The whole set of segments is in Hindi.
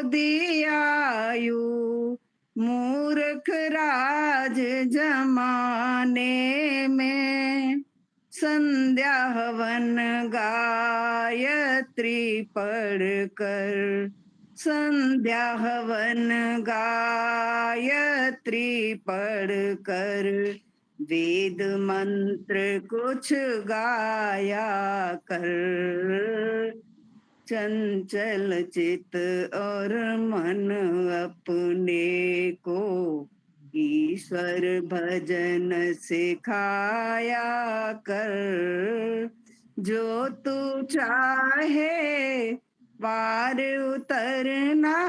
दियायु मूर्ख राज जमाने में। संध्या हवन गायत्री पढ़कर, संध्या हवन गायत्री पढ़कर, वेद मंत्र कुछ गाया कर। चंचल चित और मन अपने को ईश्वर भजन सिखाया कर। जो तू चाहे पार उतरना,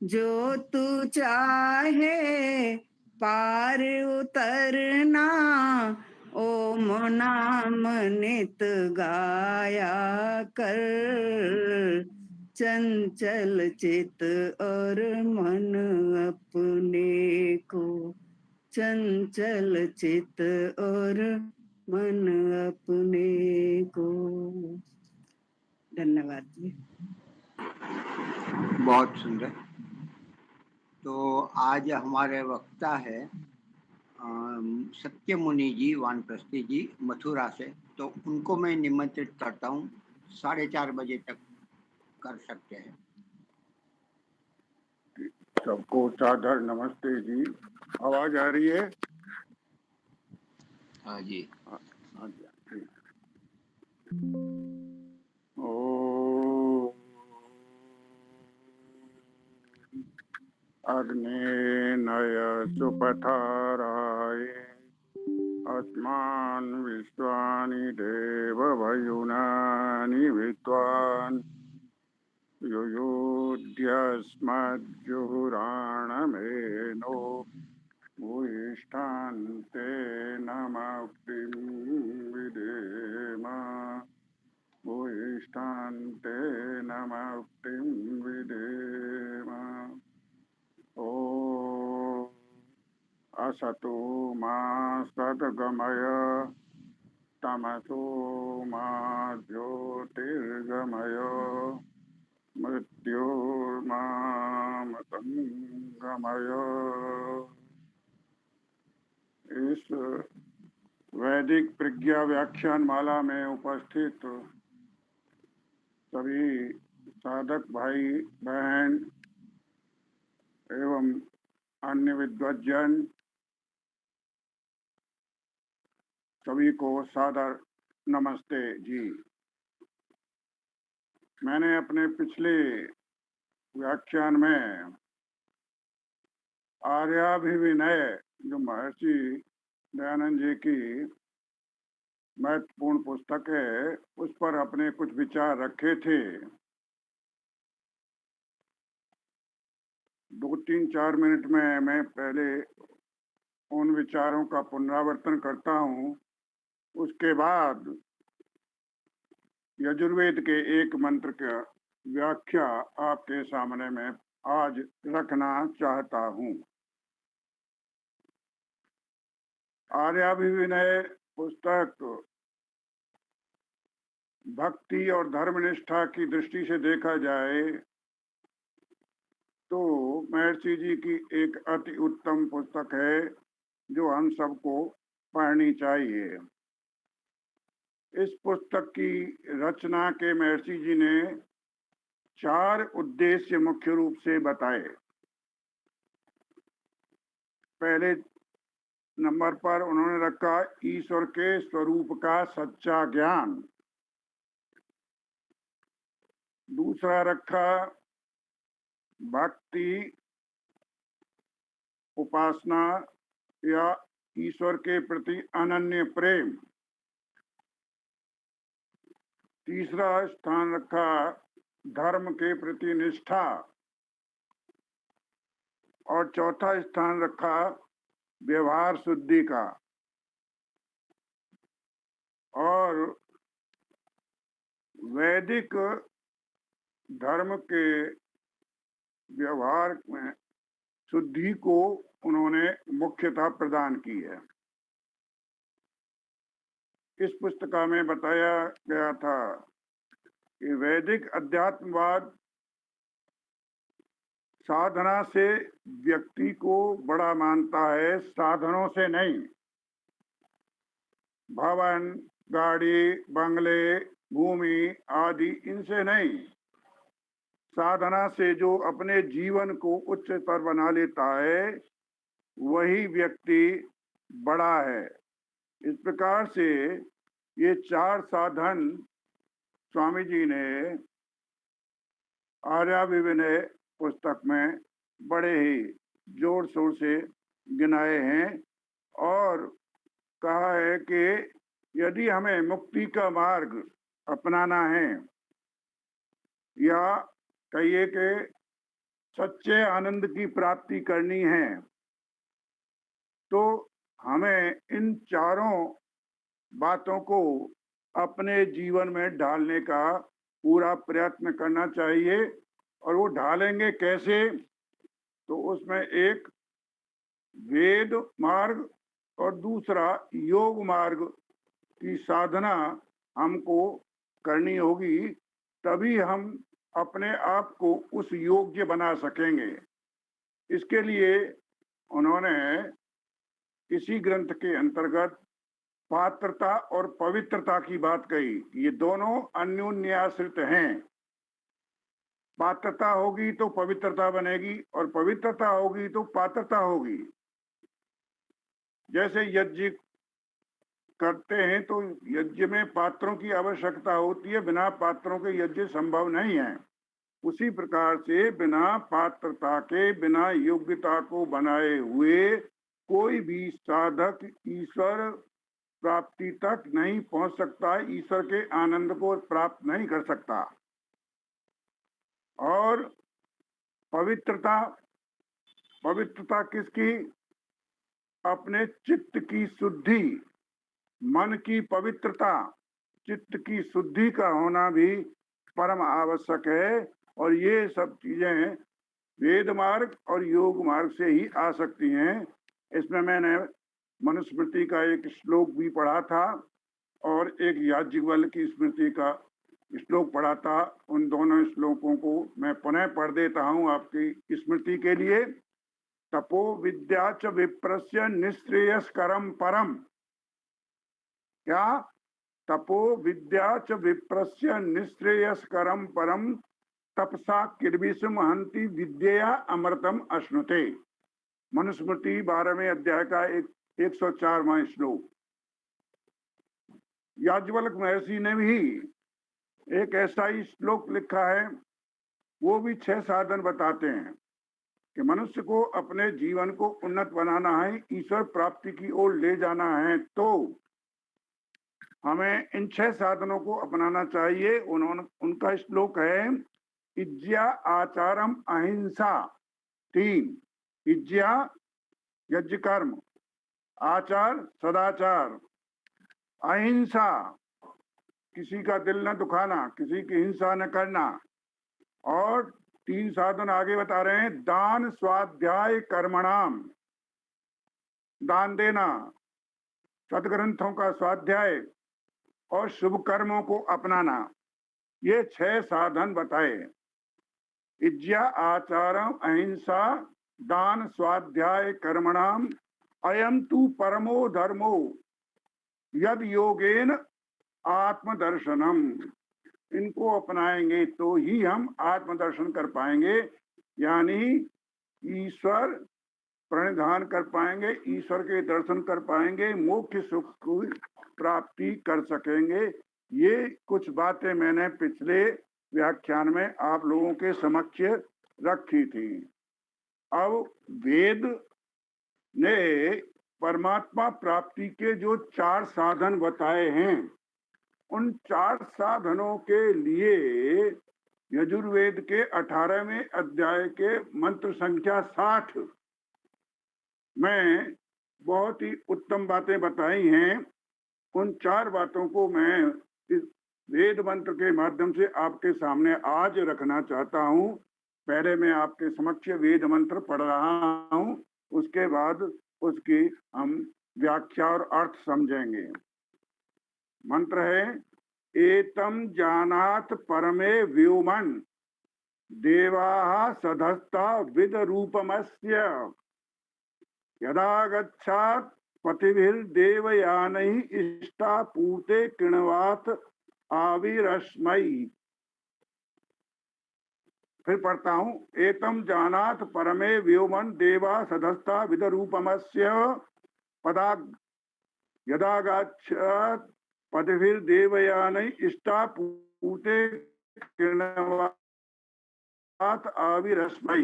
जो तू चाहे पार उतरना, ओम नाम नित गाया कर। चंचल चित और मन अपने को, चंचल चित और मन अपने को। धन्यवाद जी। बहुत सुंदर। तो आज हमारे वक्ता है सत्य मुनि जी, वानप्रस्थी जी, मथुरा से। तो उनको मैं निमंत्रित करता हूँ, 4:30 बजे तक कर सकते हैं। सबको सादर नमस्ते जी। आवाज आ रही है? हाँ जी। हाँ जी, ठीक। ओ अग्नेनय सुपथाराय अस्मान् विश्वानि देववयुनानि विद्वान् युयुध्यस्मज्जुहुराणमेनो भूयिष्ठान्ते नमक्तिं विधेम। भूयिष्ठान्ते नमक्तिं विधेम। ओ असतो मा सद्गमय तमसो मा ज्योतिर्गमय मृत्योर्मामृतंगमय। इस वैदिक प्रज्ञा व्याख्यान माला में उपस्थित सभी साधक भाई बहन एवं अन्य विद्वज्जन सभी को सादर नमस्ते जी। मैंने अपने पिछले व्याख्यान में आर्याभिविनय जो महर्षि दयानंद जी की महत्वपूर्ण पुस्तक है उस पर अपने कुछ विचार रखे थे। 2-3-4 मिनट में मैं पहले उन विचारों का पुनरावर्तन करता हूँ। उसके बाद यजुर्वेद के एक मंत्र का व्याख्या आपके सामने में आज रखना चाहता हूँ। आर्याभिविनय पुस्तक भक्ति और धर्मनिष्ठा की दृष्टि से देखा जाए तो महर्षि जी की एक अति उत्तम पुस्तक है जो हम सबको पढ़नी चाहिए। इस पुस्तक की रचना के महर्षि जी ने 4 उद्देश्य मुख्य रूप से बताए। पहले नंबर पर उन्होंने रखा ईश्वर के स्वरूप का सच्चा ज्ञान। दूसरा रखा भक्ति, उपासना या ईश्वर के प्रति अनन्य प्रेम। तीसरा स्थान रखा धर्म के प्रति निष्ठा और चौथा स्थान रखा व्यवहार शुद्धि का। और वैदिक धर्म के व्यवहार में शुद्धि को उन्होंने मुख्यता प्रदान की है। इस पुस्तिका में बताया गया था कि वैदिक अध्यात्मवाद साधना से व्यक्ति को बड़ा मानता है, साधनों से नहीं। भवन, गाड़ी, बंगले, भूमि आदि इनसे नहीं। साधना से जो अपने जीवन को उच्चतर बना लेता है वही व्यक्ति बड़ा है। इस प्रकार से ये 4 साधन स्वामी जी ने आर्याभिविनय पुस्तक में बड़े ही जोर शोर से गिनाए हैं और कहा है कि यदि हमें मुक्ति का मार्ग अपनाना है या कहिए कि सच्चे आनंद की प्राप्ति करनी है तो हमें इन चारों बातों को अपने जीवन में डालने का पूरा प्रयत्न करना चाहिए। और वो ढालेंगे कैसे? तो उसमें एक वेद मार्ग और दूसरा योग मार्ग की साधना हमको करनी होगी, तभी हम अपने आप को उस योग्य बना सकेंगे। इसके लिए उन्होंने इसी ग्रंथ के अंतर्गत पात्रता और पवित्रता की बात कही। ये दोनों अन्योन्याश्रित हैं। पात्रता होगी तो पवित्रता बनेगी और पवित्रता होगी तो पात्रता होगी। जैसे यज्ञ करते हैं तो यज्ञ में पात्रों की आवश्यकता होती है, बिना पात्रों के यज्ञ संभव नहीं है। उसी प्रकार से बिना पात्रता के, बिना योग्यता को बनाए हुए कोई भी साधक ईश्वर प्राप्ति तक नहीं पहुंच सकता, ईश्वर के आनंद को प्राप्त नहीं कर सकता। और पवित्रता, पवित्रता किसकी? अपने चित्त की शुद्धि, मन की पवित्रता, चित्त की शुद्धि का होना भी परम आवश्यक है। और ये सब चीजें वेद मार्ग और योग मार्ग से ही आ सकती हैं। इसमें मैंने मनुस्मृति का एक श्लोक भी पढ़ा था और एक याज्ञवल्क्य की स्मृति का श्लोक पढ़ा था। उन दोनों श्लोकों को मैं पुनः पढ़ देता हूँ आपकी स्मृति के लिए। तपो विद्या च विप्रस्य निःश्रेयस्करं परम। क्या? तपो विद्या च विप्रस्य निःश्रेयस्करं परम तपसा किर्बिषम हंति विद्या अमृतम अश्नुते। मनुस्मृति 12वें अध्याय का 104वां श्लोक। याज्ञवल्क्य महर्षि ने भी एक ऐसा ही श्लोक लिखा है। वो भी 6 साधन बताते हैं कि मनुष्य को अपने जीवन को उन्नत बनाना है, ईश्वर प्राप्ति की ओर ले जाना है, तो हमें इन 6 साधनों को अपनाना चाहिए। उनका श्लोक है इज्या आचारम अहिंसा 3। इज्या यज्ञ कर्म, आचार सदाचार, अहिंसा किसी का दिल न दुखाना, किसी की हिंसा न करना। और 3 साधन आगे बता रहे हैं, दान स्वाध्याय कर्मणाम, दान देना, सदग्रंथों का स्वाध्याय और शुभ कर्मों को अपनाना। ये 6 साधन बताए। इज्या आचारम अहिंसा दान स्वाध्याय कर्मणाम अयम तु परमो धर्मो यद योगेन आत्मदर्शनम। इनको अपनाएंगे तो ही हम आत्मदर्शन कर पाएंगे, यानी ईश्वर प्रणिधान कर पाएंगे, ईश्वर के दर्शन कर पाएंगे, मोक्ष सुख की प्राप्ति कर सकेंगे। ये कुछ बातें मैंने पिछले व्याख्यान में आप लोगों के समक्ष रखी थी। अब वेद ने परमात्मा प्राप्ति के जो 4 साधन बताए हैं, उन 4 साधनों के लिए यजुर्वेद के 18वें अध्याय के मंत्र संख्या 60 में बहुत ही उत्तम बातें बताई हैं। उन 4 बातों को मैं इस वेद मंत्र के माध्यम से आपके सामने आज रखना चाहता हूँ। पहले मैं आपके समक्ष वेद मंत्र पढ़ रहा हूँ, उसके बाद उसकी हम व्याख्या और अर्थ समझेंगे। मंत्र है एतम जानात परमे व्योमन देवाः सधस्ता विद रूपमस्य यदा गच्छात् पतिभिर्देवयानैः इष्टापूर्ते कृणवात आविरश्मै। फिर पढ़ता हूं, एतम जानात परमे व्योमन देवा सधस्ता विद रूपमस्य पदा यदा गच्छात् पतिभिर्देवयानैः इष्टापूर्ते कृणवात आविरश्मै।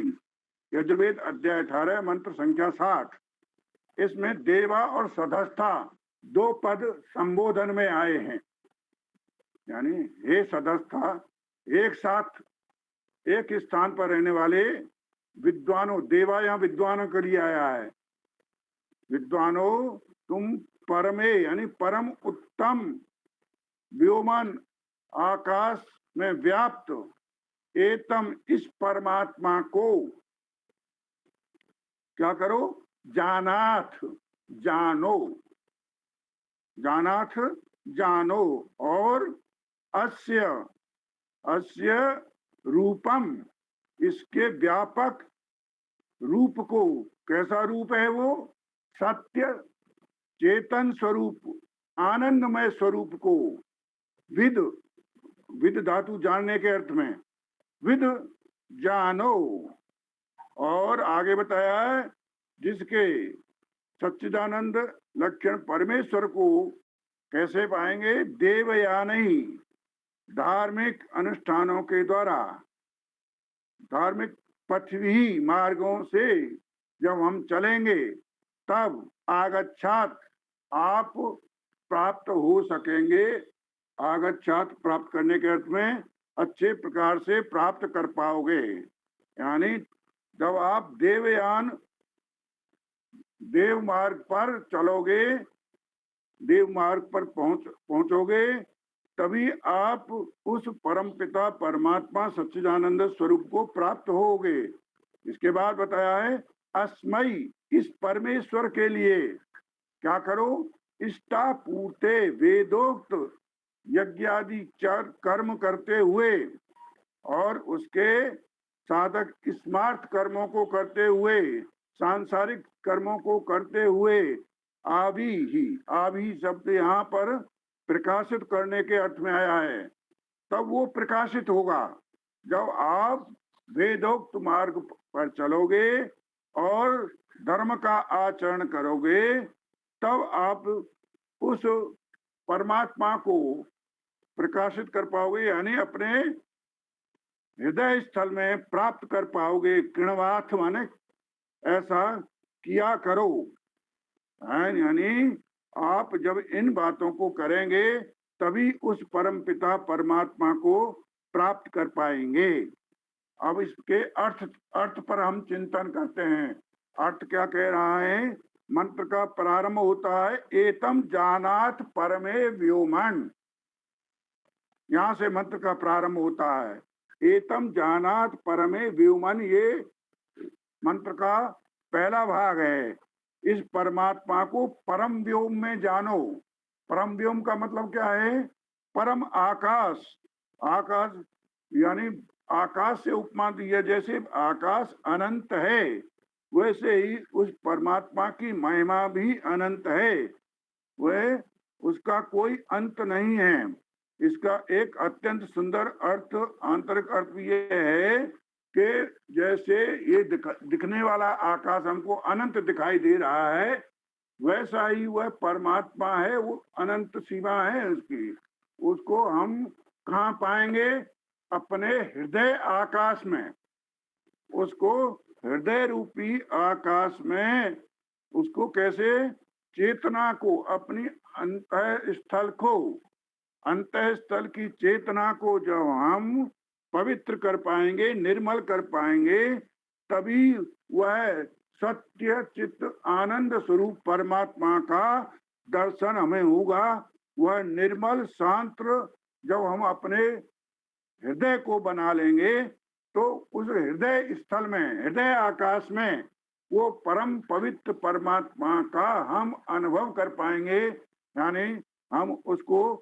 यजुर्वेद अध्याय 18 मंत्र संख्या 60। इसमें देवा और सधस्था दो पद संबोधन में आए हैं, यानी हे सधस्था, एक साथ एक स्थान पर रहने वाले विद्वानों, देवा यहाँ विद्वानों के लिए आया है। विद्वानों, तुम परमे यानी परम उत्तम व्योमन आकाश में व्याप्त एतम इस परमात्मा को क्या करो, जानाथ जानो, जानाथ जानो, और अस्य अस्य रूपम इसके व्यापक रूप को, कैसा रूप है वो, सत्य चेतन स्वरूप आनंदमय स्वरूप को, विद विद धातु जानने के अर्थ में, विद जानो। और आगे बताया है जिसके सच्चिदानंद लक्षण परमेश्वर को कैसे पाएंगे, देवयान ही, धार्मिक अनुष्ठानों के द्वारा, धार्मिक पथवी मार्गों से जब हम चलेंगे तब आगच्छात आप प्राप्त हो सकेंगे। आगच्छात प्राप्त करने के अर्थ में अच्छे प्रकार से प्राप्त कर पाओगे, यानी जब आप देवयान देव मार्ग पर चलोगे, देव मार्ग पर पहुंचोगे, तभी आप उस परम पिता परमात्मा सच्चिदानंद स्वरूप को प्राप्त होगे। इसके बाद बताया है अस्मयी, इस परमेश्वर के लिए क्या करो, इष्टापूर्ते वेदोक्त यज्ञादि चार कर्म करते हुए और उसके साधक स्मार्थ कर्मों को करते हुए, सांसारिक कर्मों को करते हुए, आभी शब्द यहाँ पर प्रकाशित करने के अर्थ में आया है। तब वो प्रकाशित होगा जब आप वेदोक्त मार्ग पर चलोगे और धर्म का आचरण करोगे, तब आप उस परमात्मा को प्रकाशित कर पाओगे, यानी अपने हृदय स्थल में प्राप्त कर पाओगे। कृणवाथ माने ऐसा किया करो, यानी आप जब इन बातों को करेंगे तभी उस परम पिता परमात्मा को प्राप्त कर पाएंगे। अब इसके अर्थ पर हम चिंतन करते हैं। अर्थ क्या कह रहा है, मंत्र का प्रारंभ होता है एतम जानात परमे व्योमन, यहां से मंत्र का प्रारंभ होता है। एतम जानात परमे व्योमन, ये मंत्र का पहला भाग है। इस परमात्मा को परम व्योम में जानो। परम व्योम का मतलब क्या है, परम आकाश। आकाश यानी आकाश से उपमा दी है, जैसे आकाश अनंत है वैसे ही उस परमात्मा की महिमा भी अनंत है, वह उसका कोई अंत नहीं है। इसका एक अत्यंत सुंदर अर्थ, आंतरिक अर्थ ये है कि जैसे ये दिखने वाला आकाश हमको अनंत दिखाई दे रहा है, वैसा ही वह परमात्मा है, वो अनंत सीमा है उसकी। उसको हम कहाँ पाएंगे, अपने हृदय आकाश में। उसको हृदय रूपी आकाश में, उसको कैसे, चेतना को, अपनी अंतः स्थल को, अंतः स्थल की चेतना को जब हम पवित्र कर पाएंगे, निर्मल कर पाएंगे, तभी वह सत्य चित्त आनंद स्वरूप परमात्मा का दर्शन हमें होगा। वह निर्मल शांत जब हम अपने हृदय को बना लेंगे तो उस हृदय स्थल में, हृदय आकाश में वो परम पवित्र परमात्मा का हम अनुभव कर पाएंगे, यानी हम उसको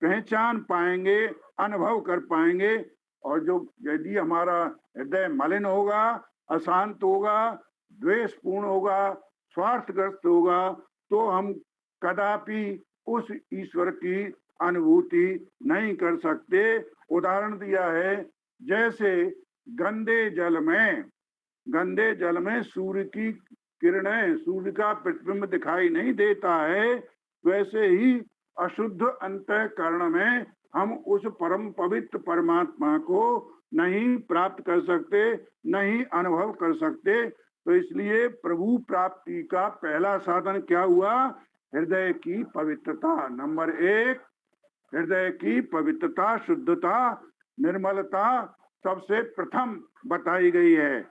पहचान पाएंगे, अनुभव कर पाएंगे। और जो यदि हमारा हृदय मलिन होगा, अशांत होगा, द्वेषपूर्ण होगा, स्वार्थग्रस्त होगा, तो हम कदापि उस ईश्वर की अनुभूति नहीं कर सकते। उदाहरण दिया है, जैसे गंदे जल में सूर्य की किरणें, सूर्य का प्रतिबिंब दिखाई नहीं देता है, वैसे ही अशुद्ध अंतःकरण में हम उस परम पवित्र परमात्मा को नहीं प्राप्त कर सकते, नहीं अनुभव कर सकते। तो इसलिए प्रभु प्राप्ति का पहला साधन क्या हुआ? हृदय की पवित्रता। नंबर 1, हृदय की पवित्रता, शुद्धता, निर्मलता सबसे प्रथम बताई गई है।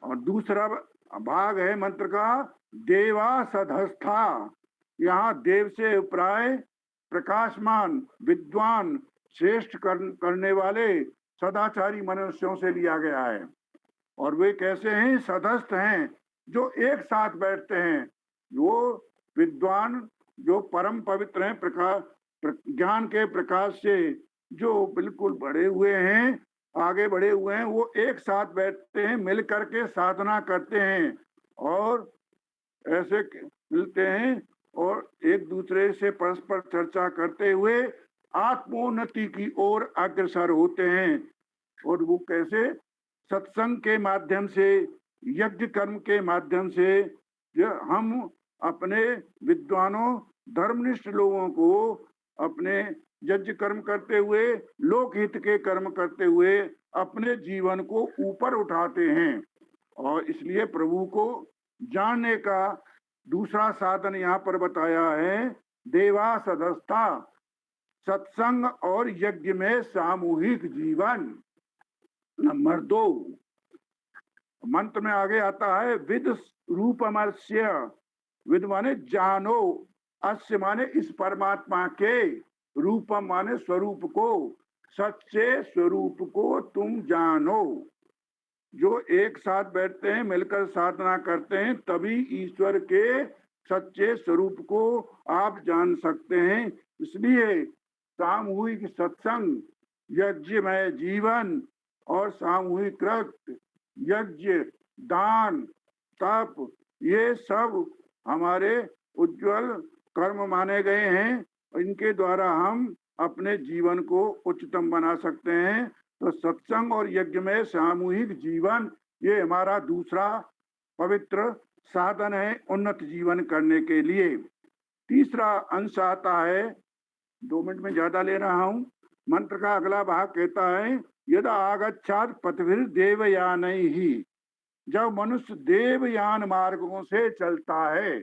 और दूसरा भाग है मंत्र का, देवा सदस्था। यहाँ देव से उपराय प्रकाशमान, विद्वान, श्रेष्ठ करने वाले सदाचारी मनुष्यों से लिया गया है। और वे कैसे हैं? सदस्थ हैं, जो एक साथ बैठते हैं। वो विद्वान जो परम पवित्र हैं, प्रकाश ज्ञान के प्रकाश से जो बिल्कुल बढ़े हुए हैं, आगे बढ़े हुए हैं, वो एक साथ बैठते हैं, मिल करके साधना करते हैं और ऐसे मिलते हैं और एक दूसरे से परस्पर चर्चा करते हुए आत्मोन्नति की ओर अग्रसर होते हैं। और वो कैसे? सत्संग के माध्यम से, यज्ञ कर्म के माध्यम से हम अपने विद्वानों, धर्मनिष्ठ लोगों को अपने यज्ञ कर्म करते हुए, लोकहित के कर्म करते हुए अपने जीवन को ऊपर उठाते हैं। और इसलिए प्रभु को जानने का दूसरा साधन यहाँ पर बताया है, देवा सदस्था, सत्संग और यज्ञ में सामूहिक जीवन। नंबर 2, मंत्र में आगे आता है, विद रूपमस्य। विद माने जानो, अस्य माने इस परमात्मा के, रूपम माने स्वरूप को, सच्चे स्वरूप को तुम जानो। जो एक साथ बैठते हैं, मिलकर साधना करते हैं, तभी ईश्वर के सच्चे स्वरूप को आप जान सकते हैं। इसलिए सामूहिक सत्संग, यज्ञमय जीवन और सामूहिक यज्ञ, दान, तप, ये सब हमारे उज्जवल कर्म माने गए हैं। इनके द्वारा हम अपने जीवन को उच्चतम बना सकते हैं। तो सत्संग और यज्ञ में सामूहिक जीवन, ये हमारा दूसरा पवित्र साधन है उन्नत जीवन करने के लिए। तीसरा अंश आता है, 2 मिनट में ज्यादा ले रहा हूं। मंत्र का अगला भाग कहता है, यदा आगच्छात पथभिर देवयानैहि। जब मनुष्य देवयान मार्गों से चलता है,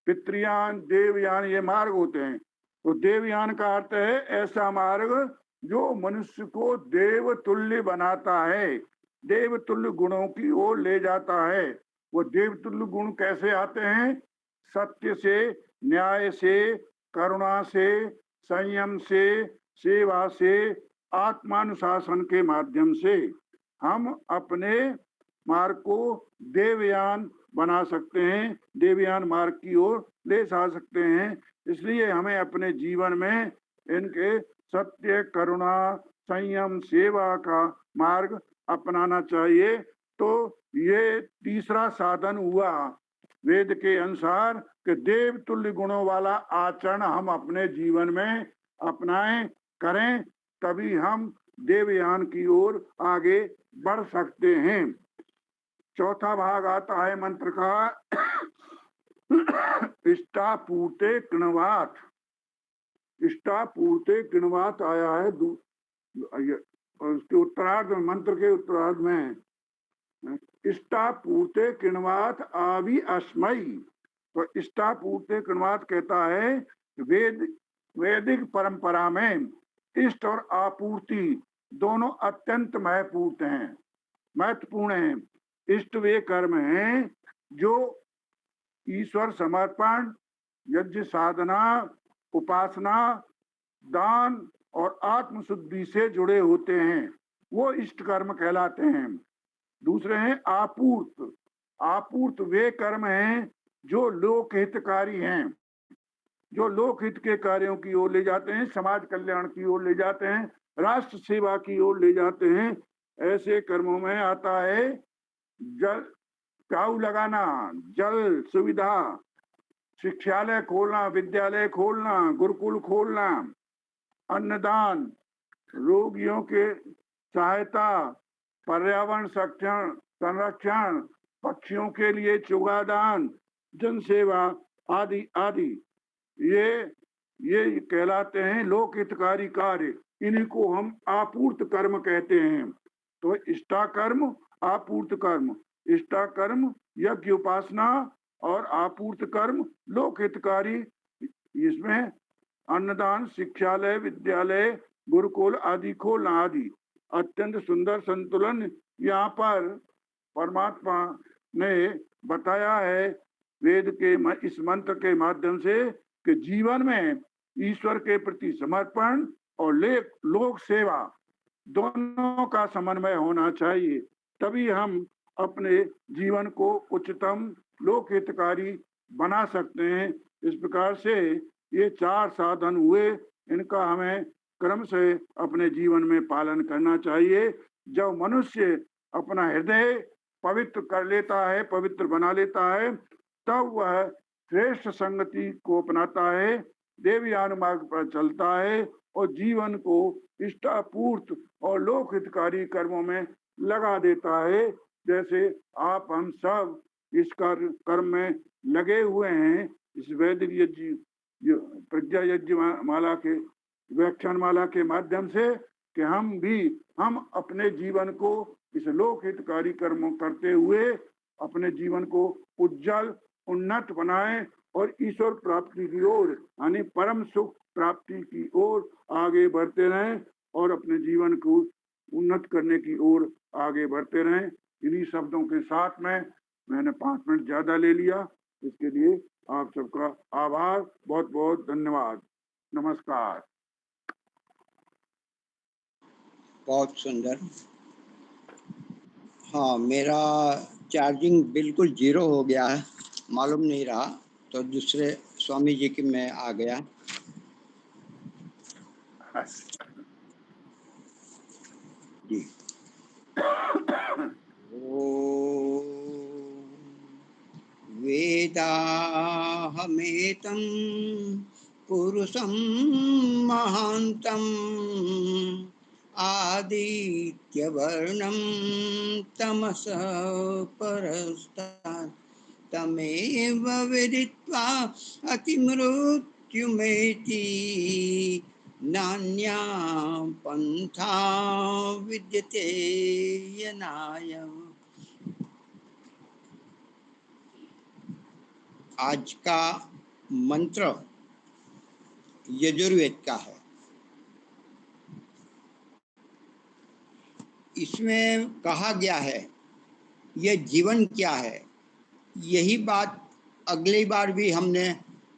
पितृयान, देवयान ये मार्ग होते हैं। तो देवयान का अर्थ है ऐसा मार्ग जो मनुष्य को देव तुल्य बनाता है, देव तुल्य गुणों की ओर ले जाता है। वो देव तुल्य गुण कैसे आते हैं? सत्य से, न्याय से, करुणा से, संयम से, सेवा से, आत्मानुशासन के माध्यम से हम अपने मार्ग को देवयान बना सकते हैं, देवयान मार्ग की ओर ले जा सकते हैं। इसलिए हमें अपने जीवन में इनके सत्य, करुणा, संयम, सेवा का मार्ग अपनाना चाहिए। तो ये तीसरा साधन हुआ वेद के अनुसार कि देव तुल्य गुणों वाला आचरण हम अपने जीवन में अपनाएं, करें, तभी हम देवयान की ओर आगे बढ़ सकते हैं। चौथा भाग आता है मंत्र का, इष्टापूर्ते कृणवात। इष्टापूर्ते कृणवात आया है उसके उत्तरार्ध में, मंत्र के उत्तरार्ध में, इष्टापूर्ते कृणवात आदि अस्मयी। तो इष्टापूर्ते कृणवात कहता है, वैदिक परंपरा में इष्ट और आपूर्ति दोनों अत्यंत महत्वपूर्ण हैं। इष्ट वे कर्म हैं जो ईश्वर समर्पण, यज्ञ साधना, उपासना, दान और आत्मशुद्धि से जुड़े होते हैं, वो इष्ट कर्म कहलाते हैं। दूसरे हैं आपूर्त। आपूर्त वे कर्म हैं जो लोकहितकारी हैं, जो लोकहित के कार्यों की ओर ले जाते हैं, समाज कल्याण की ओर ले जाते हैं। राष्ट्र सेवा की ओर ले जाते हैं। ऐसे कर्मों में आता है जल प्याऊ लगाना, जल सुविधा, शिक्षालय खोलना, विद्यालय खोलना, गुरुकुल खोलना, अन्नदान, रोगियों के सहायता, पर्यावरण संरक्षण, पक्षियों के लिए चुगादान, जनसेवा आदि आदि। ये कहलाते हैं लोक हितकारी कार्य। इन्हीं को हम आपूर्त कर्म कहते हैं। तो इष्टा कर्म, आपूर्त कर्म, इष्टा कर्म यज्ञ उपासना और आपूर्त कर्म लोक हितकारी। इसमें अन्नदान, शिक्षालय, विद्यालय, गुरुकुल आदि खोलना आदि। अत्यंत सुंदर संतुलन यहाँ पर परमात्मा ने बताया है वेद के इस मंत्र के माध्यम से कि जीवन में ईश्वर के प्रति समर्पण और लोक सेवा दोनों का समन्वय होना चाहिए। तभी हम अपने जीवन को उच्चतम लोक हितकारी बना सकते हैं। इस प्रकार से ये 4 साधन हुए, इनका हमें क्रम से अपने जीवन में पालन करना चाहिए। जब मनुष्य अपना हृदय पवित्र कर लेता है, पवित्र बना लेता है, तब वह श्रेष्ठ संगति को अपनाता है, देवयान मार्ग पर चलता है और जीवन को इष्टापूर्त और लोक हितकारी कर्मों में लगा देता है। जैसे आप हम सब इस कर्म में लगे हुए हैं, इस वैदिक यज्ञ प्रज्ञा यज्ञ माला के व्याख्यान माला के माध्यम से, कि हम अपने जीवन को इस लोक हितकारी कर्मों करते हुए अपने जीवन को उज्जवल उन्नत बनाएं और ईश्वर प्राप्ति की ओर यानी परम सुख प्राप्ति की ओर आगे बढ़ते रहें और अपने जीवन को उन्नत करने की ओर आगे बढ़ते रहें। इन्हीं शब्दों के साथ में मैंने 5 मिनट ज्यादा ले लिया, इसके लिए आप सबका आभार, बहुत बहुत धन्यवाद, नमस्कार। बहुत सुंदर। हाँ, मेरा चार्जिंग बिल्कुल 0 हो गया है, मालूम नहीं रहा, तो दूसरे स्वामी जी की मैं आ गया। जी। वेदाहमेतं पुरुषं महान्तम् आदित्यवर्णं तमसः परस्तात् तमेव विदित्वा अतिमृत्युमेति नान्या पन्था विद्यते यनाय। आज का मंत्र यजुर्वेद का है। इसमें कहा गया है यह जीवन क्या है। यही बात अगली बार भी हमने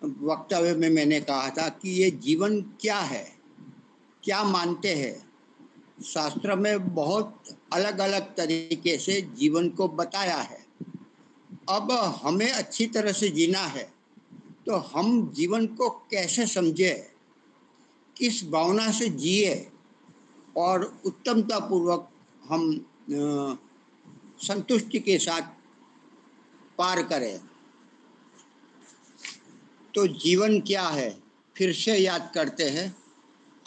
वक्तव्य में मैंने कहा था कि ये जीवन क्या है, क्या मानते हैं। शास्त्र में बहुत अलग अलग तरीके से जीवन को बताया है। अब हमें अच्छी तरह से जीना है तो हम जीवन को कैसे समझे, किस भावना से जिए और उत्तमता पूर्वक हम संतुष्टि के साथ पार करें। तो जीवन क्या है, फिर से याद करते हैं।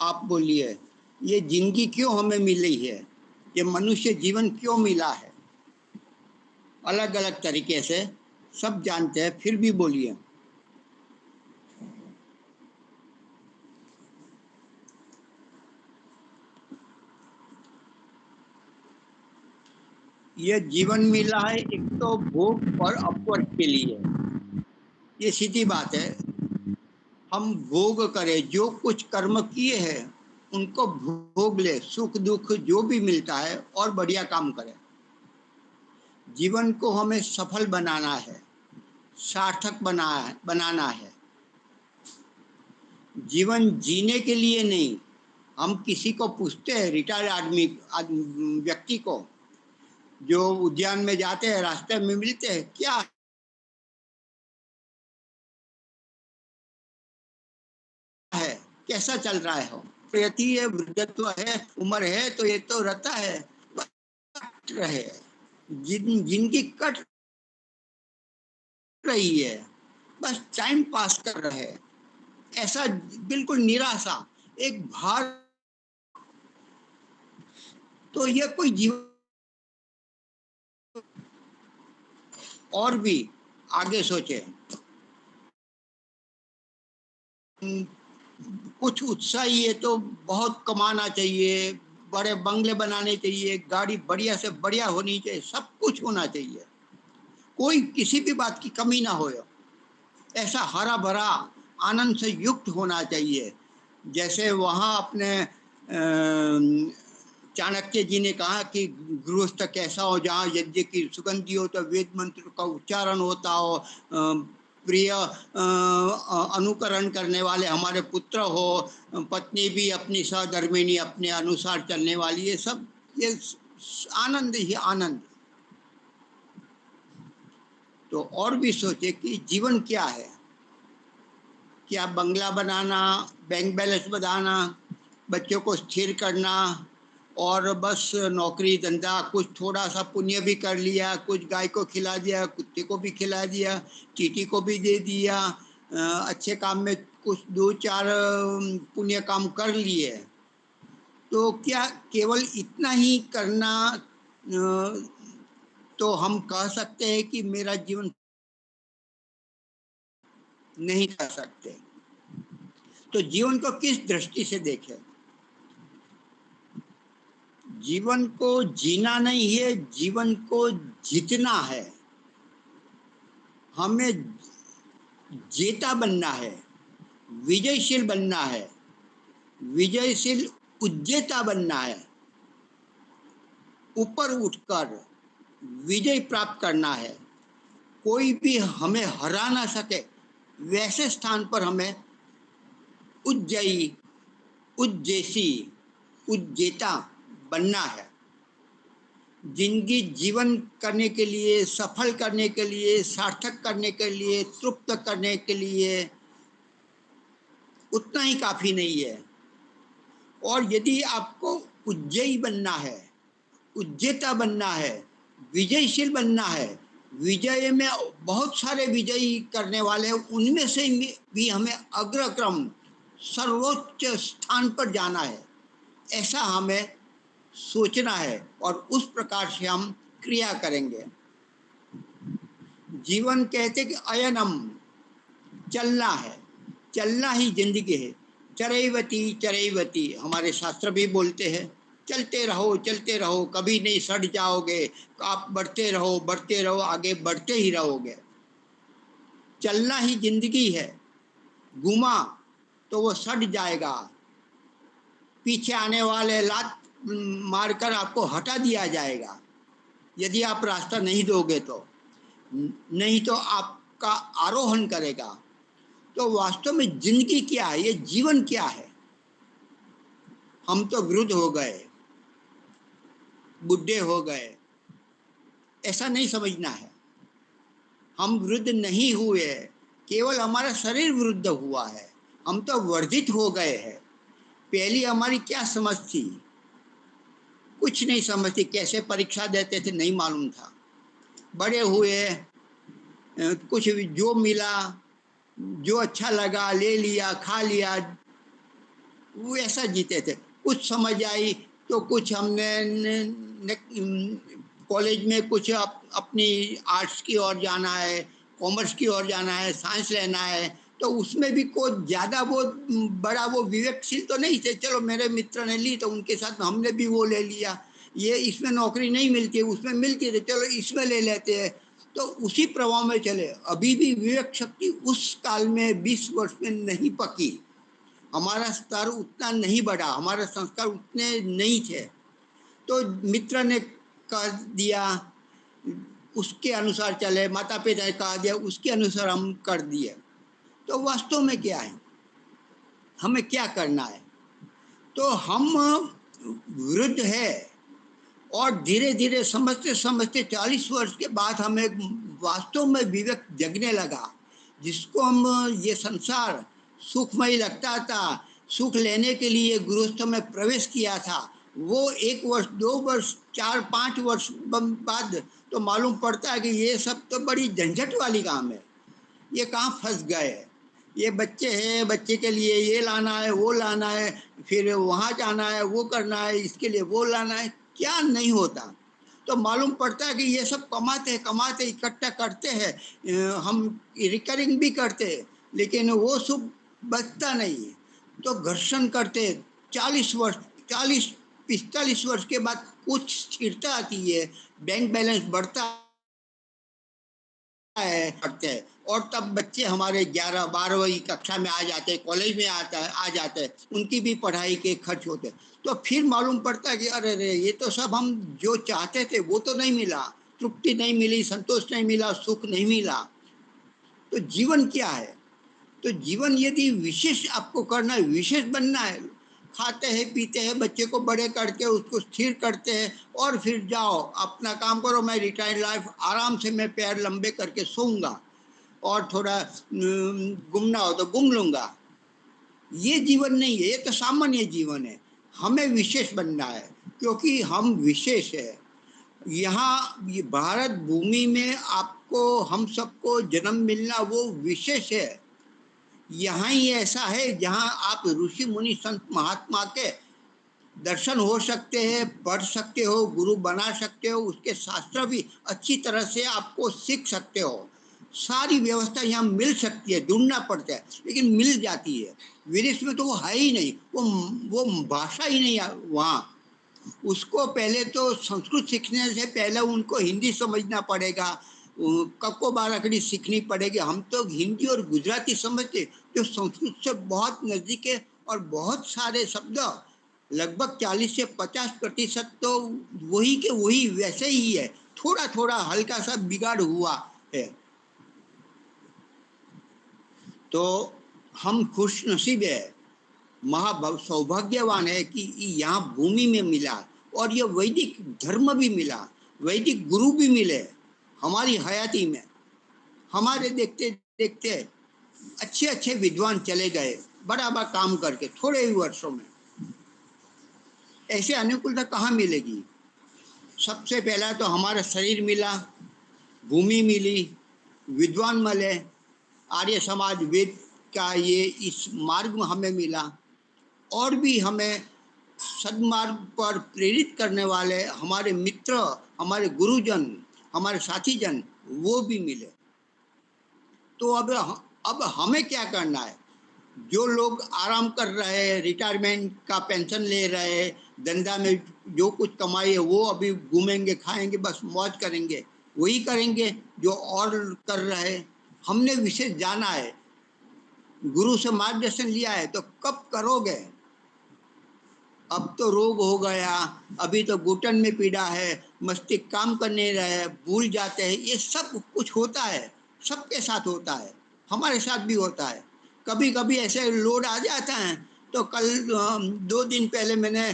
आप बोलिए, ये जिंदगी क्यों हमें मिली है, ये मनुष्य जीवन क्यों मिला है। अलग अलग तरीके से सब जानते हैं, फिर भी बोलिए। ये जीवन मिला है एक तो भोग और अपवर्ग के लिए, ये सीधी बात है। हम भोग करें, जो कुछ कर्म किए हैं उनको भोग ले, सुख दुख जो भी मिलता है और बढ़िया काम करें। जीवन को हमें सफल बनाना है, सार्थक बनाना है। जीवन जीने के लिए नहीं। हम किसी को पूछते हैं, रिटायर्ड व्यक्ति को जो उद्यान में जाते हैं, रास्ते में मिलते हैं, क्या है, कैसा चल रहा है हो, प्रयति है, वृद्धत्व है, उम्र है, तो ये तो रहता है, कट रहे, जिनकी कट रही है, बस टाइम पास कर रहे, ऐसा बिल्कुल निराशा, एक भार, तो ये कोई जीवन। और भी आगे सोचे, कुछ उत्साही है तो बहुत कमाना चाहिए, बड़े बंगले बनाने चाहिए, गाड़ी बढ़िया से बढ़िया होनी चाहिए, सब कुछ होना चाहिए, कोई किसी भी बात की कमी ना हो, ऐसा हरा भरा आनंद से युक्त होना चाहिए। जैसे वहाँ अपने चाणक्य जी ने कहा कि गृहस्थ कैसा हो, जहाँ यज्ञ की सुगंधी हो, तो वेद मंत्र का उच्चारण होता हो, प्रिय अनुकरण करने वाले हमारे पुत्र हो, पत्नी भी अपनी सहधर्मिणी अपने अनुसार चलने वाली, ये सब ये आनंद ही आनंद। तो और भी सोचे कि जीवन क्या है, क्या बंगला बनाना, बैंक बैलेंस बनाना, बच्चों को स्थिर करना और बस नौकरी धंधा, कुछ थोड़ा सा पुण्य भी कर लिया, कुछ गाय को खिला दिया, कुत्ते को भी खिला दिया, चींटी को भी दे दिया, अच्छे काम में कुछ 2-4 पुण्य काम कर लिए, तो क्या केवल इतना ही करना तो हम कह सकते हैं कि मेरा जीवन? नहीं कर सकते। तो जीवन को किस दृष्टि से देखें? जीवन को जीना नहीं है, जीवन को जीतना है, हमें जेता बनना है, विजयशील बनना है, विजयशील उज्जेता बनना है, ऊपर उठकर विजय प्राप्त करना है, कोई भी हमें हरा ना सके वैसे स्थान पर हमें उज्जयी, उज्जैसी, उज्जेता बनना है। जिंदगी जीवन करने के लिए, सफल करने के लिए, सार्थक करने के लिए, तृप्त करने के लिए उतना ही काफी नहीं है। और यदि आपको उज्जयी बनना है, उज्जेता बनना है, विजयशील बनना है, विजय में बहुत सारे विजयी करने वाले हैं, उनमें से भी हमें अग्रक्रम सर्वोच्च स्थान पर जाना है, ऐसा हमें सोचना है और उस प्रकार से हम क्रिया करेंगे। जीवन कहते कि अयनम, चलना है, चलना ही जिंदगी है। चरैवती चरैवती, हमारे शास्त्र भी बोलते हैं, चलते रहो, कभी नहीं सड़ जाओगे, आप बढ़ते रहो, आगे बढ़ते ही रहोगे। चलना ही जिंदगी है, घुमा तो वो सड़ जाएगा, पीछे आने वाले लात मारकर आपको हटा दिया जाएगा यदि आप रास्ता नहीं दोगे तो, नहीं तो आपका आरोहण करेगा। तो वास्तव में जिंदगी क्या है, ये जीवन क्या है? हम तो वृद्ध हो गए, बुढ़े हो गए, ऐसा नहीं समझना है। हम वृद्ध नहीं हुए, केवल हमारा शरीर वृद्ध हुआ है, हम तो वर्धित हो गए हैं। पहली हमारी क्या समझ थी? कुछ नहीं समझती, कैसे परीक्षा देते थे नहीं मालूम था। बड़े हुए, कुछ जो मिला, जो अच्छा लगा ले लिया, खा लिया, वो ऐसा जीते थे। कुछ समझ आई तो कुछ हमने कॉलेज में कुछ अपनी आर्ट्स की ओर जाना है, कॉमर्स की ओर जाना है, साइंस लेना है, तो उसमें भी कोई ज़्यादा वो बड़ा वो विवेकशील तो नहीं थे। चलो मेरे मित्र ने ली तो उनके साथ हमने भी वो ले लिया, ये इसमें नौकरी नहीं मिलती है, उसमें मिलती है, चलो इसमें ले लेते हैं, तो उसी प्रभाव में चले। अभी भी विवेक शक्ति उस काल में 20 वर्ष में नहीं पकी, हमारा स्तर उतना नहीं बढ़ा, हमारे संस्कार उतने नहीं थे। तो मित्र ने कह दिया उसके अनुसार चले, माता पिता ने कहा दिया उसके अनुसार हम कर दिए। तो वास्तव में क्या है, हमें क्या करना है? तो हम वृद्ध है और धीरे धीरे समझते समझते 40 वर्ष के बाद हमें वास्तव में विवेक जगने लगा। जिसको हम ये संसार सुखमय लगता था, सुख लेने के लिए गृहस्थ में प्रवेश किया था, वो 1 वर्ष 2 वर्ष 4-5 वर्ष बाद तो मालूम पड़ता है कि ये सब तो बड़ी झंझट वाली काम है, ये कहाँ फंस गए। ये बच्चे हैं, बच्चे के लिए ये लाना है, वो लाना है, फिर वहाँ जाना है, वो करना है, इसके लिए वो लाना है, क्या नहीं होता। तो मालूम पड़ता है कि ये सब कमाते इकट्ठा करते हैं, हम रिकरिंग भी करते हैं, लेकिन वो सुख बचता नहीं है। तो घर्षण करते 40 वर्ष 40-45 वर्ष के बाद कुछ स्थिरता आती है, बैंक बैलेंस बढ़ता है पढ़ते हैं, और तब बच्चे हमारे 11-12वीं कक्षा में आ जाते हैं, कॉलेज में आ जाते हैं, उनकी भी पढ़ाई के खर्च होते हैं। तो फिर मालूम पड़ता है कि अरे रे, ये तो सब हम जो चाहते थे वो तो नहीं मिला, तृप्ति नहीं मिली, संतोष नहीं मिला, सुख नहीं मिला। तो जीवन क्या है? तो जीवन यदि विशेष आपको करना है, विशेष बनना है, खाते हैं पीते हैं, बच्चे को बड़े करके उसको स्थिर करते हैं, और फिर जाओ अपना काम करो। मैं रिटायर्ड लाइफ आराम से मैं पैर लंबे करके सोऊंगा, और थोड़ा घूमना हो तो घूम लूंगा। ये जीवन नहीं है, ये तो सामान्य जीवन है। हमें विशेष बनना है, क्योंकि हम विशेष है। यहाँ ये भारत भूमि में आपको, हम सबको जन्म मिलना वो विशेष है। यहाँ ही ऐसा है जहाँ आप ऋषि मुनि संत महात्मा के दर्शन हो सकते हैं, पढ़ सकते हो, गुरु बना सकते हो, उसके शास्त्र भी अच्छी तरह से आपको सीख सकते हो। सारी व्यवस्था यहाँ मिल सकती है, ढूंढना पड़ता है लेकिन मिल जाती है। विदेश में तो वो है ही नहीं, वो भाषा ही नहीं वहाँ। उसको पहले तो संस्कृत सीखने से पहले उनको हिंदी समझना पड़ेगा, कक्को बाराखड़ी सीखनी पड़ेगी। हम तो हिंदी और गुजराती समझते, जो संस्कृत से बहुत नजदीक है, और बहुत सारे शब्द लगभग 40 से 50% तो वही के वही वैसे ही है, थोड़ा थोड़ा हल्का सा बिगाड़ हुआ है। तो हम खुश नसीब है, सौभाग्यवान है कि यहाँ भूमि में मिला, और ये वैदिक धर्म भी मिला, वैदिक गुरु भी मिले हमारी हयाती में। हमारे देखते देखते अच्छे अच्छे विद्वान चले गए, बड़ा बड़ा काम करके थोड़े ही वर्षों में। ऐसे अनुकूलता कहाँ मिलेगी? सबसे पहला तो हमारा शरीर मिला, भूमि मिली, विद्वान मिले, आर्य समाज वेद का ये इस मार्ग में हमें मिला, और भी हमें सद्मार्ग पर प्रेरित करने वाले हमारे मित्र, हमारे गुरुजन, हमारे साथीजन वो भी मिले। तो अब हमें क्या करना है? जो लोग आराम कर रहे हैं, रिटायरमेंट का पेंशन ले रहे हैं, धंधा में जो कुछ कमाई है वो अभी घूमेंगे, खाएंगे, बस मौज करेंगे, वही करेंगे जो और कर रहे हैं। हमने विशेष जाना है, गुरु से मार्गदर्शन लिया है, तो कब करोगे? अब तो रोग हो गया, अभी तो घुटन में पीड़ा है, मस्तिष्क काम करने रहे, भूल जाते हैं, ये सब कुछ होता है, सबके साथ होता है, हमारे साथ भी होता है। कभी कभी ऐसे लोड आ जाता है। तो कल 2 दिन पहले मैंने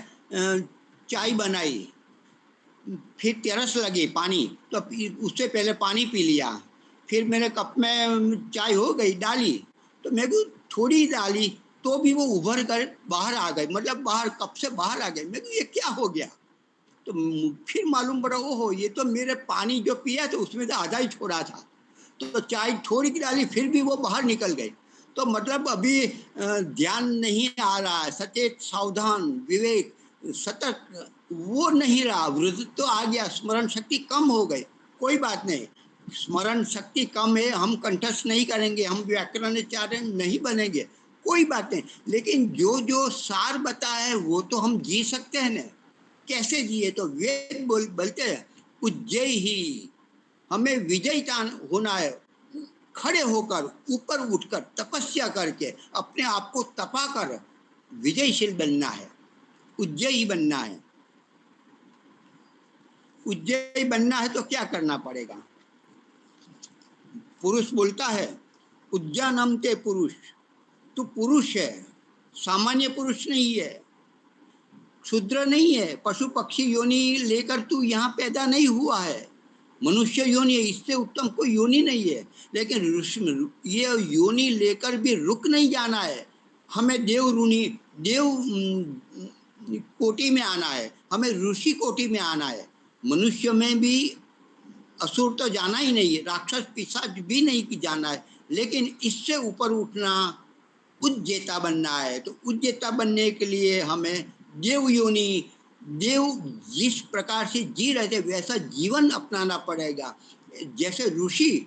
चाय बनाई, फिर तरस लगी पानी, तो उससे पहले पानी पी लिया, फिर मेरे कप में चाय हो गई, डाली, तो मैं भी थोड़ी डाली, तो भी वो उभर कर बाहर आ गए, मतलब बाहर कप से बाहर आ गए। मैं ये क्या हो गया? तो फिर मालूम पड़ा, ओहो ये तो मेरे पानी जो पिया था उसमें तो आधा ही छोड़ा था, तो चाय थोड़ी की डाली, फिर भी वो बाहर निकल गई। तो मतलब अभी ध्यान नहीं आ रहा है, सचेत, सावधान, विवेक, सतर्क वो नहीं रहा, वृद्ध तो आ गया, स्मरण शक्ति कम हो गई। कोई बात नहीं, स्मरण शक्ति कम है, हम कंठस्थ नहीं करेंगे, हम व्याकरणाचार्य नहीं बनेंगे, कोई बात नहीं, लेकिन जो जो सार बताया है वो तो हम जी सकते हैं ना। कैसे जिए? तो वेद बोलते हैं उज्जय ही, हमें विजयी होना है, खड़े होकर, ऊपर उठकर, तपस्या करके अपने आप को तपा कर विजयशील बनना है, उज्जयी बनना है। उज्जयी बनना है तो क्या करना पड़ेगा? पुरुष बोलता है उज्जैनम ते पुरुष, तू पुरुष है, सामान्य पुरुष नहीं है, क्षुद्र नहीं है, पशु पक्षी योनि लेकर तू यहाँ पैदा नहीं हुआ है, मनुष्य योनि है, इससे उत्तम कोई योनि नहीं है। लेकिन ये योनि लेकर भी रुक नहीं जाना है, हमें देव देव कोटि में आना है, हमें ऋषि कोटि में आना है। मनुष्य में भी असुर तो जाना ही नहीं है, राक्षस पिशाच भी नहीं कि जाना है, लेकिन इससे ऊपर उठना, उज्जेता बनना है। तो उज्जेता बनने के लिए हमें देव योनि, देव जिस प्रकार से जी रहे थे वैसा जीवन अपनाना पड़ेगा। जैसे ऋषि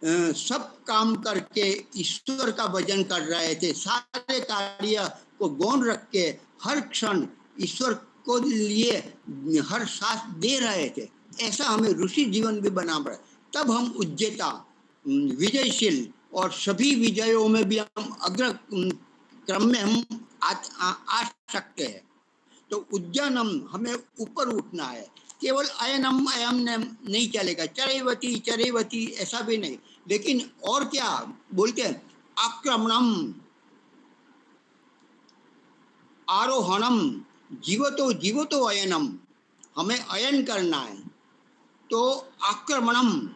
सब काम करके ईश्वर का भजन कर रहे थे, सारे कार्य को गौण रख के हर क्षण ईश्वर को लिए हर सांस दे रहे थे, ऐसा हमें ऋषि जीवन भी बना पड़ा। तब हम उज्जेता, विजयशील, और सभी विजयों में भी हम अग्र क्रम में हम आ सकते हैं। तो उज्जैनम, हमें ऊपर उठना है। केवल अयनम अयम नहीं चलेगा, चरैवती चरैवती ऐसा भी नहीं, लेकिन और क्या बोलते हैं, आक्रमणम, आरोहणम, जीवतो जीवतो अयनम, हमें अयन करना है। तो आक्रमणम,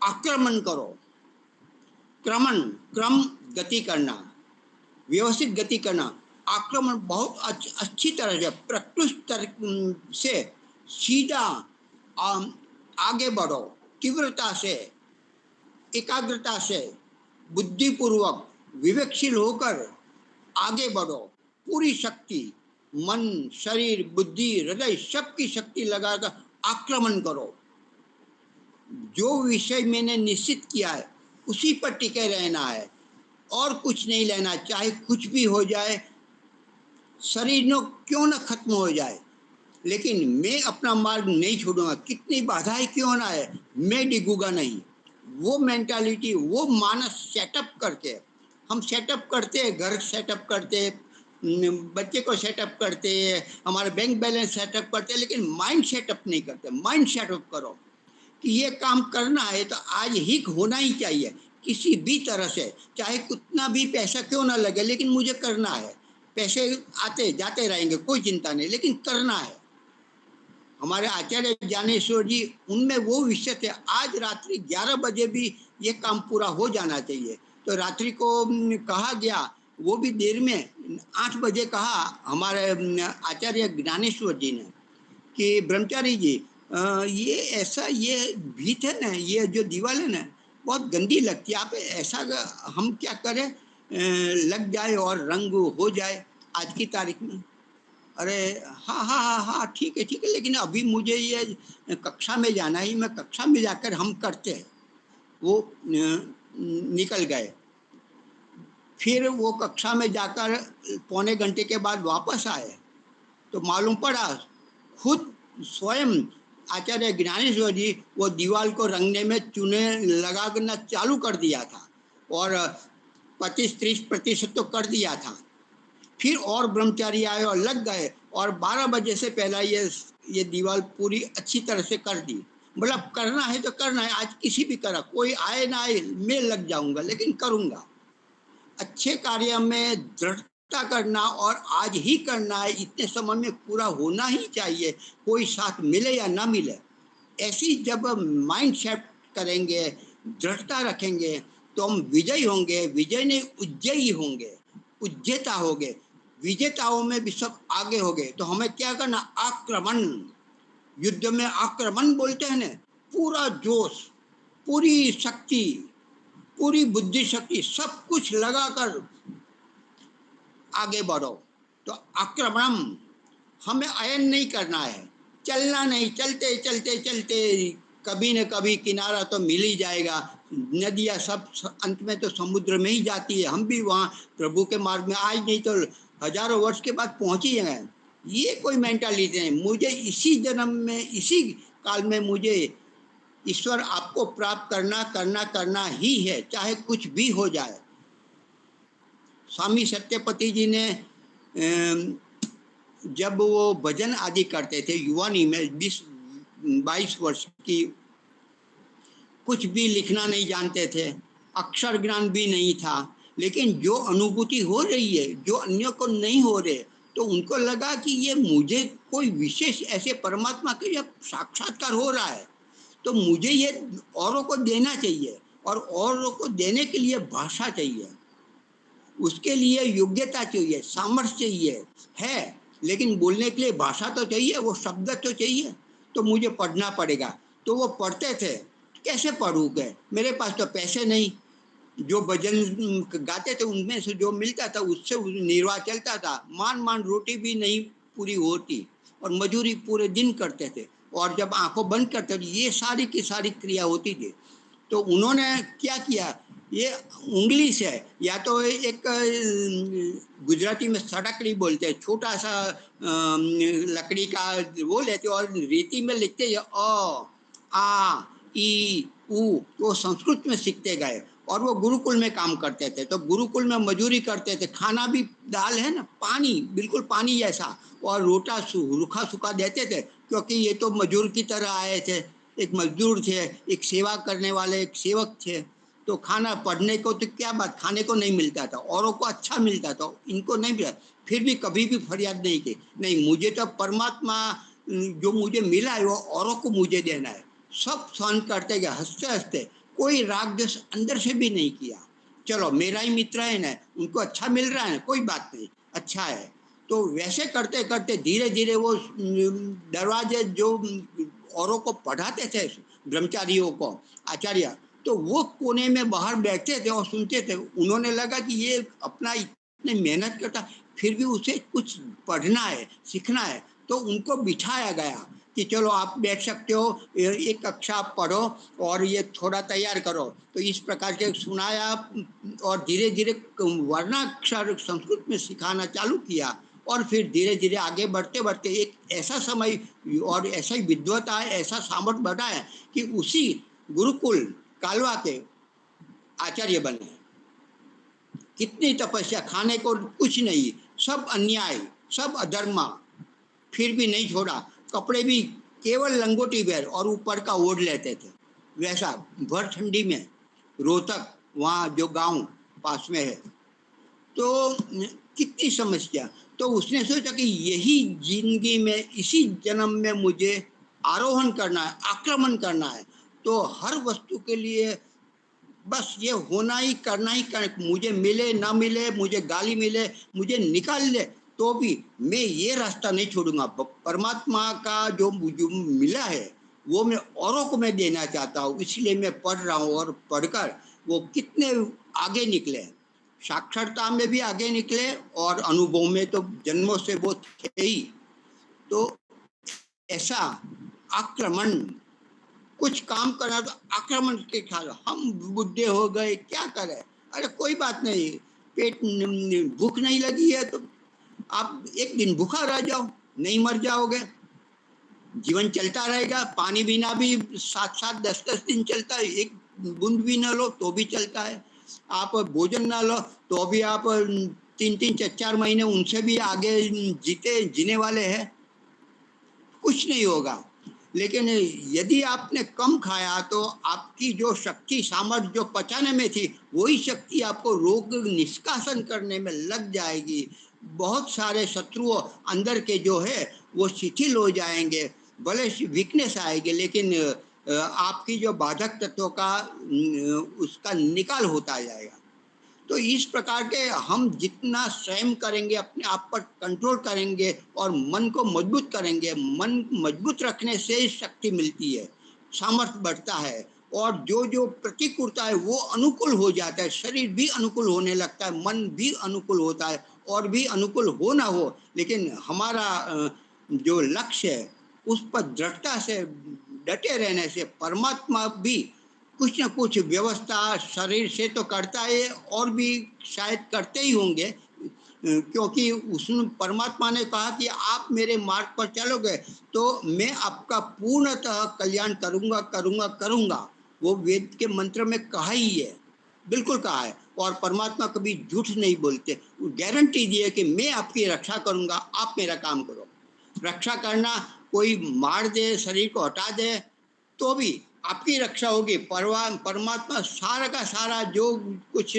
आक्रमण करो, क्रमण, क्रम गति करना, व्यवस्थित गति करना। आक्रमण बहुत अच्छी तरह से प्रकृष्ट से सीधा आगे बढ़ो, तीव्रता से, एकाग्रता से, बुद्धिपूर्वक, विवेकशील होकर आगे बढ़ो। पूरी शक्ति, मन, शरीर, बुद्धि, हृदय, सबकी शक्ति लगाकर आक्रमण करो। जो विषय मैंने निश्चित किया है उसी पर टिके रहना है, और कुछ नहीं लेना, चाहे कुछ भी हो जाए, शरीर न क्यों न खत्म हो जाए, लेकिन मैं अपना मार्ग नहीं छोड़ूंगा। कितनी बाधाएं क्यों ना है, मैं डिगूंगा नहीं। वो मेंटालिटी, वो मानस सेटअप करके हम सेटअप करते हैं, घर सेटअप करते हैं, बच्चे को सेटअप करते हैं, हमारे बैंक बैलेंस सेटअप करते हैं, लेकिन माइंड सेटअप नहीं करते। माइंड सेटअप करो कि ये काम करना है तो आज ही होना ही चाहिए, किसी भी तरह से, चाहे कितना भी पैसा क्यों ना लगे, लेकिन मुझे करना है। पैसे आते जाते रहेंगे, कोई चिंता नहीं, लेकिन करना है। हमारे आचार्य ज्ञानेश्वर जी, उनमें वो विषय थे, आज रात्रि 11 बजे भी ये काम पूरा हो जाना चाहिए। तो रात्रि को कहा गया, वो भी देर में 8 बजे कहा हमारे आचार्य ज्ञानेश्वर जी ने कि ब्रह्मचारी जी, ये ऐसा, ये भीत है ना, ये जो दीवार है ना, बहुत गंदी लगती है, आप ऐसा हम क्या करें, लग जाए और रंग हो जाए आज की तारीख में। अरे हाँ हाँ हाँ हाँ, ठीक है, लेकिन अभी मुझे ये कक्षा में जाना है, मैं कक्षा में जाकर हम करते हैं। वो निकल गए। फिर वो कक्षा में जाकर पौने घंटे के बाद वापस आए तो मालूम पड़ा खुद स्वयं आचार्य ज्ञानेश्वर जी वो दीवार को रंगने में चूने लगाना चालू कर दिया था, और 25-30% तो कर दिया था। फिर और ब्रह्मचारी आए और लग गए, और 12 बजे से पहला ये दीवार पूरी अच्छी तरह से कर दी। मतलब करना है तो करना है, आज किसी भी करा, कोई आए ना आए, मैं लग जाऊंगा, लेकिन करूंगा। अच्छे कार्य में दृढ़ता करना, और आज ही करना है, इतने समय में पूरा होना ही चाहिए, कोई साथ मिले या ना मिले। ऐसी जब माइंड सेट करेंगे, दृढ़ता रखेंगे, तो हम विजयी होंगे। विजय नहीं, उज्जयी होंगे, उज्जेता होंगे। विजेताओं में भी सब आगे हो गए। तो हमें क्या करना, आक्रमण, युद्ध में आक्रमण बोलते हैं ना, पूरा जोश, पूरी शक्ति, पूरी बुद्धि शक्ति, सब कुछ लगाकर आगे बढ़ो। तो आक्रमण, हमें अयन नहीं करना है, चलना नहीं, चलते चलते चलते कभी न कभी किनारा तो मिल ही जाएगा। नदियाँ सब अंत में तो समुद्र में ही जाती है, हम भी वहाँ प्रभु के मार्ग में आज नहीं तो हजारों वर्ष के बाद पहुँच ही गए। ये कोई मेंटालिटी नहीं, मुझे इसी जन्म में, इसी काल में मुझे ईश्वर आपको प्राप्त करना ही है, चाहे कुछ भी हो जाए। स्वामी सत्यपति जी ने जब वो भजन आदि करते थे युवानी में, 20-22 वर्ष की, कुछ भी लिखना नहीं जानते थे, अक्षर ज्ञान भी नहीं था, लेकिन जो अनुभूति हो रही है, जो अन्य को नहीं हो रहे, तो उनको लगा कि ये मुझे कोई विशेष ऐसे परमात्मा का जब साक्षात्कार हो रहा है, तो मुझे ये औरों को देना चाहिए, और औरों को देने के लिए भाषा चाहिए। उसके लिए योग्यता चाहिए, सामर्थ्य चाहिए है, लेकिन बोलने के लिए भाषा तो चाहिए, वो शब्द तो चाहिए, तो मुझे पढ़ना पड़ेगा। तो वो पढ़ते थे, कैसे पढ़ूंगे, मेरे पास तो पैसे नहीं, जो भजन गाते थे उनमें से जो मिलता था उससे निर्वाह चलता था, मान मान रोटी भी नहीं पूरी होती, और मजूरी पूरे दिन करते थे, और जब आंखों बंद करते थे ये सारी की सारी क्रिया होती थी। तो उन्होंने क्या किया, ये उंगली से, या तो एक गुजराती में सड़कड़ी बोलते हैं, छोटा सा लकड़ी का वो लेते और रीति में लिखते अ आ ई उ, तो संस्कृत में सीखते गए, और वो गुरुकुल में काम करते थे। तो गुरुकुल में मजूरी करते थे, खाना भी दाल है ना, पानी, बिल्कुल पानी जैसा, और रोटा रूखा सूखा देते थे, क्योंकि ये तो मजूर की तरह आए थे, एक मजदूर थे, एक सेवा करने वाले एक सेवक थे। तो खाना, पढ़ने को तो क्या बात, खाने को नहीं मिलता था, औरों को अच्छा मिलता था, इनको नहीं मिला, फिर भी कभी भी फरियाद नहीं की, नहीं मुझे तो परमात्मा जो मुझे मिला है वो औरों को मुझे देना है। सब सहन करते गए, हंसते हंसते, कोई राग द्वेष अंदर से भी नहीं किया। चलो मेरा ही मित्र है ना, उनको अच्छा मिल रहा है ना, कोई बात नहीं, अच्छा है। तो वैसे करते करते धीरे धीरे वो दरवाजे जो औरों को पढ़ाते थे, ब्रह्मचारियों को, आचार्य, तो वो कोने में बाहर बैठते थे और सुनते थे। उन्होंने लगा कि ये अपना इतने मेहनत करता, फिर भी उसे कुछ पढ़ना है, सीखना है, तो उनको बिठाया गया कि चलो आप बैठ सकते हो, एक कक्षा आप पढ़ो और ये थोड़ा तैयार करो। तो इस प्रकार से सुनाया, और धीरे धीरे वर्णाक्षर संस्कृत में सिखाना चालू किया, और फिर धीरे धीरे आगे बढ़ते बढ़ते एक ऐसा समय और ऐसा ही विद्वता है, ऐसा सामर्थ्य बढ़ा है कि उसी गुरुकुल कालवा के आचार्य बने। कितनी तपस्या, खाने को कुछ नहीं, सब अन्याय, सब अधर्मा, फिर भी नहीं छोड़ा, कपड़े भी केवल लंगोटी पहन और ऊपर का ओढ़ लेते थे, वैसा भर ठंडी में, रोहतक वहाँ जो गांव पास में है। तो कितनी समस्या, तो उसने सोचा कि यही जिंदगी में, इसी जन्म में मुझे आरोहण करना है, आक्रमण करना है, तो हर वस्तु के लिए बस ये होना ही, करना ही करना, मुझे मिले ना मिले, मुझे गाली मिले, मुझे निकाल ले, तो भी मैं ये रास्ता नहीं छोड़ूंगा। परमात्मा का जो मुझे मिला है वो मैं औरों को मैं देना चाहता हूँ, इसलिए मैं पढ़ रहा हूँ। और पढ़कर वो कितने आगे निकले, साक्षरता में भी आगे निकले, और अनुभव में तो जन्मों से वो थे ही। तो ऐसा आक्रमण, कुछ काम करना तो आक्रमण के ख्याल, हम बुढ़े हो गए क्या करें, अरे कोई बात नहीं, पेट भूख नहीं लगी है तो आप एक दिन भूखा रह जाओ, नहीं मर जाओगे, जीवन चलता रहेगा। पानी बिना भी 7-7 10-10 दिन चलता है, एक बूंद भी ना लो तो भी चलता है। आप भोजन ना लो तो भी आप 3-3 4-4 महीने उनसे भी आगे जीने वाले हैं, कुछ नहीं होगा। लेकिन यदि आपने कम खाया तो आपकी जो शक्ति, सामर्थ्य जो पचाने में थी, वही शक्ति आपको रोग निष्कासन करने में लग जाएगी। बहुत सारे शत्रुओं अंदर के जो है वो शिथिल हो जाएंगे, भले वीकनेस आएगी, लेकिन आपकी जो बाधक तत्वों का उसका निकाल होता जाएगा। तो इस प्रकार के हम जितना स्वयं करेंगे, अपने आप पर कंट्रोल करेंगे और मन को मजबूत करेंगे, मन मजबूत रखने से शक्ति मिलती है, सामर्थ्य बढ़ता है, और जो जो प्रतिकूलता है वो अनुकूल हो जाता है, शरीर भी अनुकूल होने लगता है, मन भी अनुकूल होता है, और भी अनुकूल हो ना हो, लेकिन हमारा जो लक्ष्य है उस पर दृढ़ता से डटे रहने से परमात्मा भी कुछ न कुछ व्यवस्था शरीर से तो करता है, और भी शायद करते ही होंगे, क्योंकि उसने, परमात्मा ने कहा कि आप मेरे मार्ग पर चलोगे तो मैं आपका पूर्णतः कल्याण करूंगा करूंगा करूंगा। वो वेद के मंत्र में कहा ही है, बिल्कुल कहा है, और परमात्मा कभी झूठ नहीं बोलते, गारंटी दी है कि मैं आपकी रक्षा करूंगा, आप मेरा काम करो। रक्षा करना, कोई मार दे, शरीर को हटा दे तो भी आपकी रक्षा होगी। परमात्मा सारा का सारा जो कुछ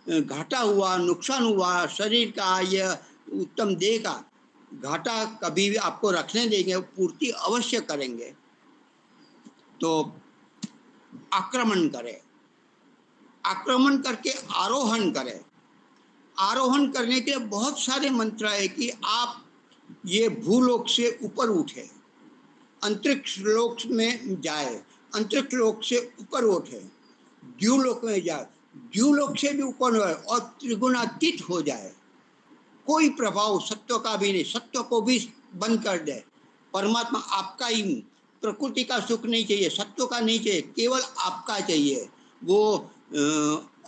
घाटा हुआ, नुकसान हुआ शरीर का, यह उत्तम देह का घाटा कभी भी आपको रखने देंगे, पूर्ति अवश्य करेंगे। तो आक्रमण करे, आक्रमण करके आरोहण करे, आरोहण करने के बहुत सारे मंत्र है कि आप ये भूलोक से ऊपर उठे, अंतरिक्ष लोक में जाए, अंतरिक्ष लोक से ऊपर उठे, द्यूलोक में जाए, द्यूलोक से भी ऊपर हो और त्रिगुणातीत हो जाए, कोई प्रभाव सत्व का भी नहीं, सत्व को भी बंद कर दे। परमात्मा आपका ही, प्रकृति का सुख नहीं चाहिए, सत्व का नहीं चाहिए, केवल आपका चाहिए। वो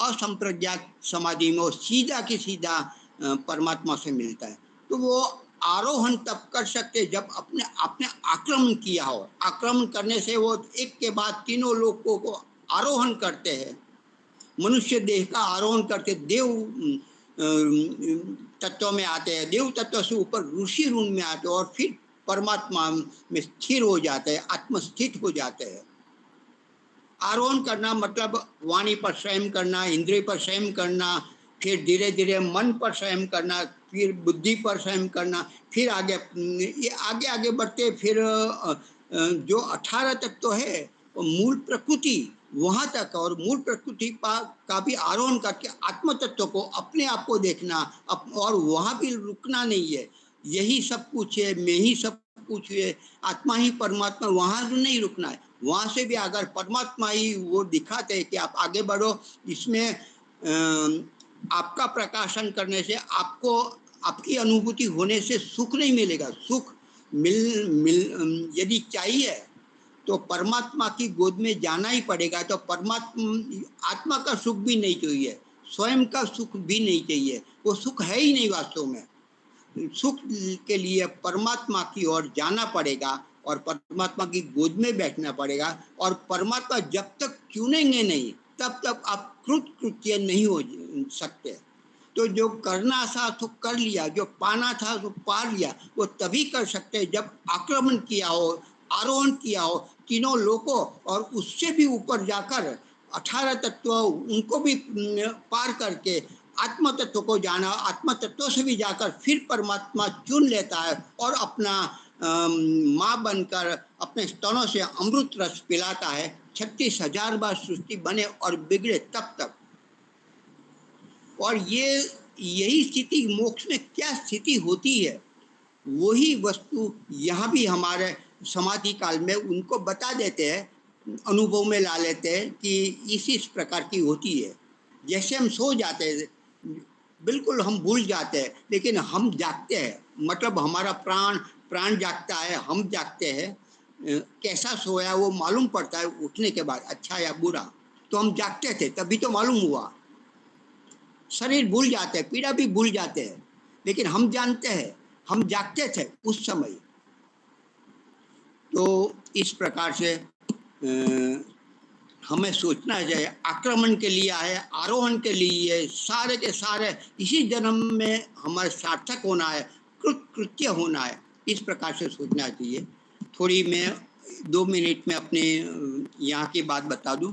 असंप्रज्ञात समाधि में वो सीधा की सीधा परमात्मा से मिलता है। तो वो आरोहण तब कर सकते जब अपने आपने आक्रमण किया हो। आक्रमण करने से वो एक के बाद तीनों लोगों को आरोहण करते हैं। मनुष्य देह का आरोहण करके देव तत्व में आते हैं, देव तत्व से ऊपर ऋषि ऋण में आते हैं और फिर परमात्मा में स्थिर हो जाते हैं, आत्मस्थित हो जाते हैं। आरोहण करना मतलब वाणी पर संयम करना, इंद्रिय पर संयम करना, फिर धीरे धीरे मन पर संयम करना, फिर बुद्धि पर संयम करना, फिर आगे ये आगे आगे बढ़ते फिर जो 18 तत्व है मूल प्रकृति वहां तक, और मूल प्रकृति का भी आरोहण करके आत्म तत्व को अपने आप को देखना, और वहां भी रुकना नहीं है। यही सब कुछ है, मैं ही सब कुछ है, आत्मा ही परमात्मा, वहां नहीं रुकना है। वहां से भी अगर परमात्मा ही वो दिखाते हैं कि आप आगे बढ़ो, इसमें आपका प्रकाशन करने से आपको आपकी अनुभूति होने से सुख नहीं मिलेगा। सुख यदि चाहिए तो परमात्मा की गोद में जाना ही पड़ेगा। तो परमात्मा आत्मा का सुख भी नहीं चाहिए, स्वयं का सुख भी नहीं चाहिए, वो सुख है ही नहीं वास्तव में। सुख के लिए परमात्मा की ओर जाना पड़ेगा और परमात्मा की गोद में बैठना पड़ेगा। और परमात्मा जब तक चुनेंगे नहीं तब तक आप कृत्य नहीं हो सकते। तो जो करना था तो कर लिया, जो पाना था तो पा लिया, वो तभी कर सकते जब आक्रमण किया हो, आरोहण किया हो तीनों लोगों, और उससे भी ऊपर जाकर 18 तत्व उनको भी पार करके आत्म तत्व को जाना, आत्म तत्व से भी जाकर फिर परमात्मा चुन लेता है और अपना माँ बनकर अपने स्तनों से अमृत रस पिलाता है। 36,000 बार सृष्टि बने और बिगड़े तब तक। और यही स्थिति मोक्ष में क्या स्थिति होती है, वही वस्तु यहाँ भी हमारे समाधि काल में उनको बता देते हैं, अनुभव में ला लेते हैं कि इस प्रकार की होती है। जैसे हम सो जाते हैं, बिल्कुल हम भूल जाते हैं, लेकिन हम जागते हैं, मतलब हमारा प्राण जागता है, हम जागते हैं। कैसा सोया वो मालूम पड़ता है उठने के बाद, अच्छा या बुरा। तो हम जागते थे तभी तो मालूम हुआ। शरीर भूल जाते हैं, पीड़ा भी भूल जाते हैं, लेकिन हम जानते हैं हम जागते थे उस समय। तो इस प्रकार से हमें सोचना चाहिए, आक्रमण के लिए आए, आरोहण के लिए, सारे के सारे इसी जन्म में हमारे सार्थक होना है, कृत्य होना है, इस प्रकार से सोचना चाहिए। थोड़ी मैं 2 मिनट में अपने यहाँ की बात बता दूं।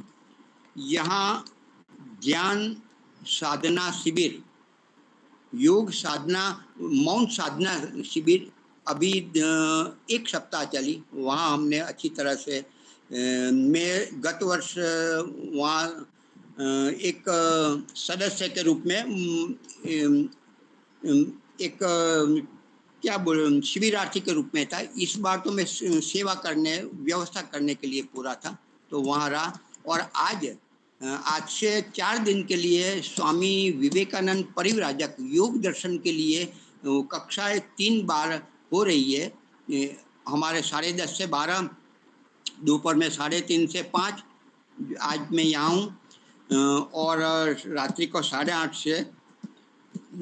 यहाँ ज्ञान साधना शिविर, योग साधना, मौन साधना शिविर अभी 1 सप्ताह चली। वहाँ हमने अच्छी तरह से मैं गत वर्ष वहाँ एक सदस्य के रूप में एक क्या बोल शिविरार्थी के रूप में था। इस बार तो मैं सेवा करने, व्यवस्था करने के लिए पूरा था, तो वहाँ रहा। और आज से 4 दिन के लिए स्वामी विवेकानंद परिव्राजक योग दर्शन के लिए कक्षाएं 3 बार हो रही है। हमारे 10:30 से 12, दोपहर में 3:30 से 5, आज मैं यहाँ हूँ, और रात्रि को 8:30 से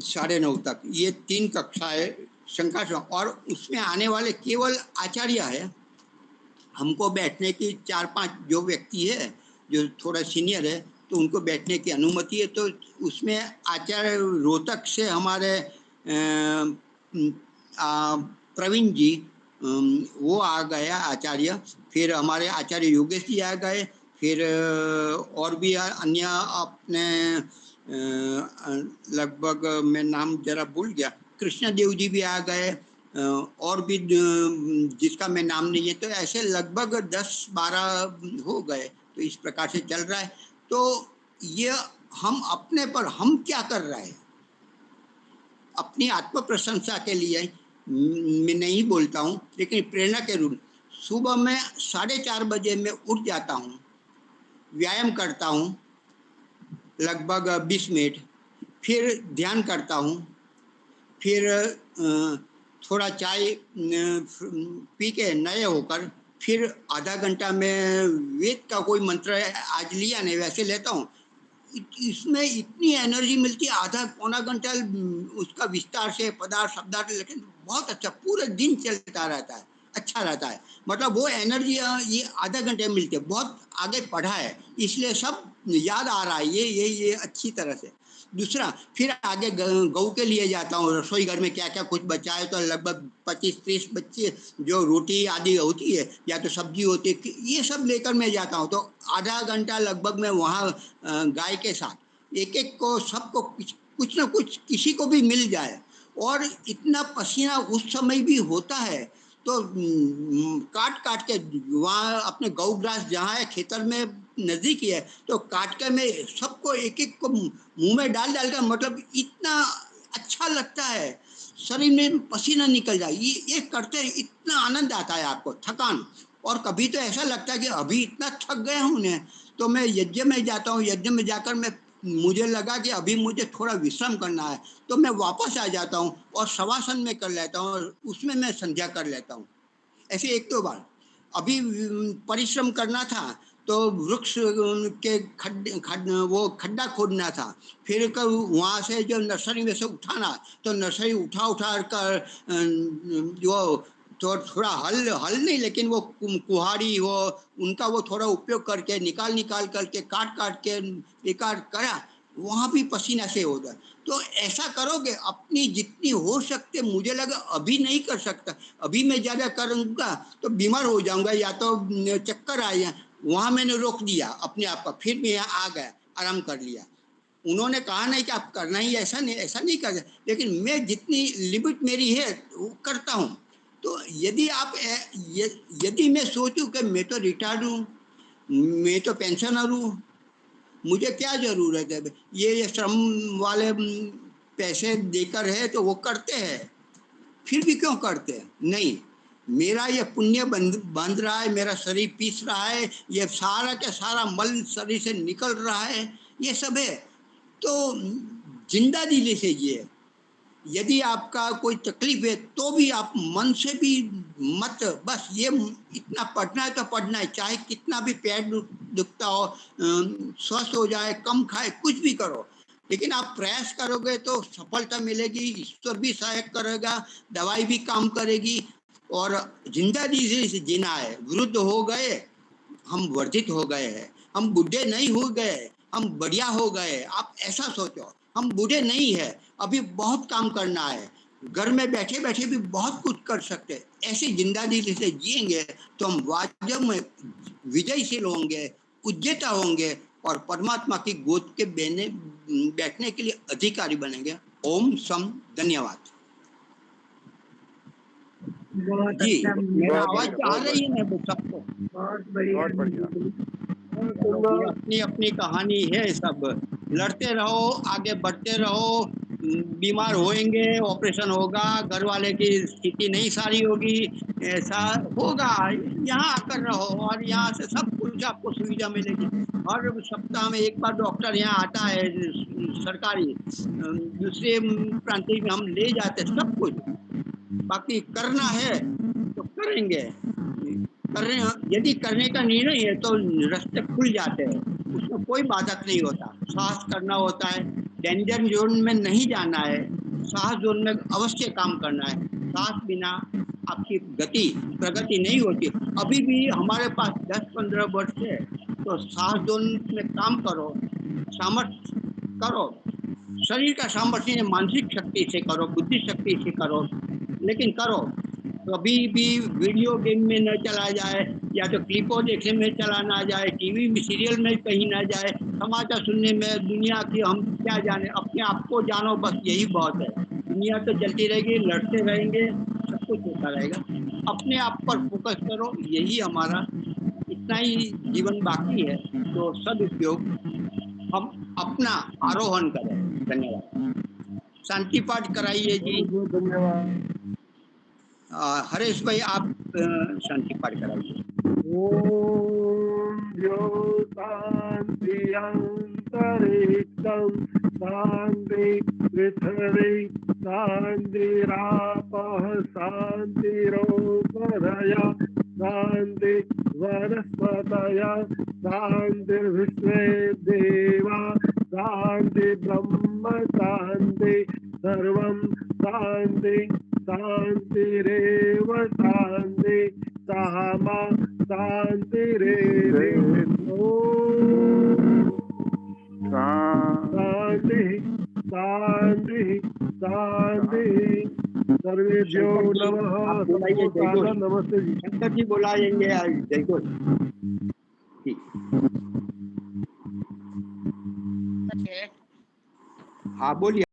9:30 तक ये 3 कक्षाएं शंकर। और उसमें आने वाले केवल आचार्य है। हमको बैठने की 4-5 जो व्यक्ति है जो थोड़ा सीनियर है तो उनको बैठने की अनुमति है। तो उसमें आचार्य रोहतक से हमारे प्रवीण जी वो आ गया आचार्य, फिर हमारे आचार्य योगेश जी आ गए, फिर और भी अन्य अपने लगभग मैं नाम जरा भूल गया, कृष्णदेव जी भी आ गए, और भी जिसका मैं नाम नहीं है। तो ऐसे लगभग 10-12 हो गए। तो इस प्रकार से चल रहा है। तो ये हम अपने पर हम क्या कर रहे हैं, अपनी आत्म प्रशंसा के लिए मैं नहीं बोलता हूँ, लेकिन प्रेरणा के रूप सुबह में 4:30 बजे मैं उठ जाता हूँ, व्यायाम करता हूँ लगभग 20 मिनट, फिर ध्यान करता हूँ, फिर थोड़ा चाय पी के नए होकर फिर आधा घंटा में वेद का कोई मंत्र आज लिया नहीं, वैसे लेता हूँ। इसमें इतनी एनर्जी मिलती है, आधा पौना घंटा उसका विस्तार से पदार्थ शब्दार्थ, लेकिन बहुत अच्छा पूरे दिन चलता रहता है, अच्छा रहता है। मतलब वो एनर्जी ये आधा घंटे में मिलती है, बहुत आगे पढ़ा है इसलिए सब याद आ रहा है, ये अच्छी तरह से। दूसरा फिर आगे गऊ के लिए जाता हूँ, रसोई घर में क्या क्या कुछ बचा है तो लगभग 25-30 बच्चे जो रोटी आदि होती है या तो सब्जी होती है, ये सब लेकर मैं जाता हूँ। तो आधा घंटा लगभग मैं वहाँ गाय के साथ एक एक को सबको कुछ ना कुछ किसी को भी मिल जाए, और इतना पसीना उस समय भी होता है तो काट काट के वहाँ अपने गौ ग्रास जहाँ है खेतर में नजदीक ही है, तो काट के मैं सबको एक एक को मुंह में डाल डाल कर, मतलब इतना अच्छा लगता है, शरीर में पसीना निकल जाए, ये करते हैं इतना आनंद आता है आपको, थकान। और कभी तो ऐसा लगता है कि अभी इतना थक गया हूँ ने, तो मैं यज्ञ में जाता हूँ, यज्ञ में जाकर मुझे लगा कि अभी मुझे थोड़ा विश्राम करना है, तो मैं वापस आ जाता हूँ और शवासन में कर लेता हूँ और उसमें मैं संध्या कर लेता हूँ। ऐसे 1-2 बार। अभी परिश्रम करना था तो वृक्ष के वो खड्डा खोदना था, फिर वहाँ से जो नर्सरी में से उठाना, तो नर्सरी उठा कर जो तो थोड़ा हल नहीं, लेकिन वो कुहाड़ी वो उनका वो थोड़ा उपयोग करके निकाल करके काट के बेकार करा, वहाँ भी पसीना से होगा। तो ऐसा करोगे अपनी जितनी हो सकते, मुझे लगा अभी नहीं कर सकता, अभी मैं ज़्यादा करूँगा तो बीमार हो जाऊँगा या तो चक्कर आ जाए, वहाँ मैंने रोक दिया अपने आप का, फिर मैं यहाँ आ गया, आराम कर लिया। उन्होंने कहा नहीं कि आप करना ही ऐसा नहीं कर, लेकिन मैं जितनी लिमिट मेरी है वो करता हूँ। तो यदि मैं सोचूं कि मैं तो रिटायर्ड हूँ, मैं तो पेंशनर हूँ, मुझे क्या जरूरत है, ये श्रम वाले पैसे देकर है तो वो करते हैं, फिर भी क्यों करते हैं? नहीं, मेरा ये पुण्य बंध रहा है, मेरा शरीर पीस रहा है, ये सारा का सारा मल शरीर से निकल रहा है, ये सब है। तो जिंदा दिली से जिए। यदि आपका कोई तकलीफ है तो भी आप मन से भी मत, बस ये इतना पढ़ना है तो पढ़ना है, चाहे कितना भी पेट दुखता हो, स्वस्थ हो जाए, कम खाए, कुछ भी करो, लेकिन आप प्रयास करोगे तो सफलता मिलेगी, ईश्वर भी सहायक करेगा, दवाई भी काम करेगी। और जिंदगी से जीना है। वृद्ध हो गए, हम वर्जित हो गए हैं, हम बूढ़े नहीं हो गए, हम बढ़िया हो गए। आप ऐसा सोचो, हम बूढ़े नहीं है, अभी बहुत काम करना है, घर में बैठे बैठे भी बहुत कुछ कर सकते। ऐसी जिंदगी से जिएंगे तो हम वास्तव में विजयशील होंगे, उज्जेता होंगे और परमात्मा की गोद के बैठने के लिए अधिकारी बनेंगे। ओम सम। धन्यवाद बहुत जी। अच्छा, मेरा बहुत आवाज बढ़िया, आ बहुत रही है ना सबको? बहुत बढ़िया। बहुत बढ़िया। चलो, ये अपनी अपनी कहानी है, सब लड़ते रहो, आगे बढ़ते रहो, बीमार होएंगे, ऑपरेशन होगा, घर वाले की स्थिति नहीं सारी होगी, ऐसा होगा, यहाँ आकर रहो और यहाँ से सब कुछ आपको सुविधा मिलेगी। हर सप्ताह में एक बार डॉक्टर यहाँ आता है सरकारी, दूसरे प्रांत में हम ले जाते सब कुछ। बाकी करना है तो करेंगे, यदि करने का निर्णय है तो रास्ते खुल जाते हैं, उसमें कोई बाधक नहीं होता। साहस करना होता है, डेंजर जोन में नहीं जाना है, साहस जोन में अवश्य काम करना है। साहस बिना आपकी प्रगति नहीं होती। अभी भी हमारे पास 10-15 वर्ष है, तो साहस जोन में काम करो, सामर्थ्य करो, शरीर का सामर्थ्य मानसिक शक्ति से करो, बुद्धि शक्ति से करो, लेकिन करो। कभी भी वीडियो गेम में न चला जाए, या तो क्लिपों देखने में चला ना जाए, टीवी में सीरियल में कहीं ना जाए, समाचार सुनने में दुनिया की हम क्या जाने, अपने आप को जानो, बस यही बहुत है। दुनिया तो चलती रहेगी, लड़ते रहेंगे, सब कुछ होता रहेगा। अपने आप पर फोकस करो, यही हमारा, इतना ही जीवन बाकी है, तो सदुपयोग हम अपना आरोहण करें। धन्यवाद। शांति पाठ कराइए जी। बहुत बहुत धन्यवाद। हरेश भाई आप शांति पाठ कराइए। ॐ द्योतान्ति अन्तरिक्षं शान्ति पृथिवी शान्तिरापः शान्तिरोपधयः शान्ति वनस्पतयः शान्तिर्विश्वे देवा शान्ति ब्रह्म शान्ति सर्वं शान्ति शान्तिरेव शान्ति सामा शान्तिरेधि शान्ति शान्ति शान्ति सर्वेभ्यो नमः। आप बोलाइए सबको जय घोष। सादर नमस्ते जी। शंकर जी बोलाएंगे जय घोष। ठीक। हाँ बोलिए।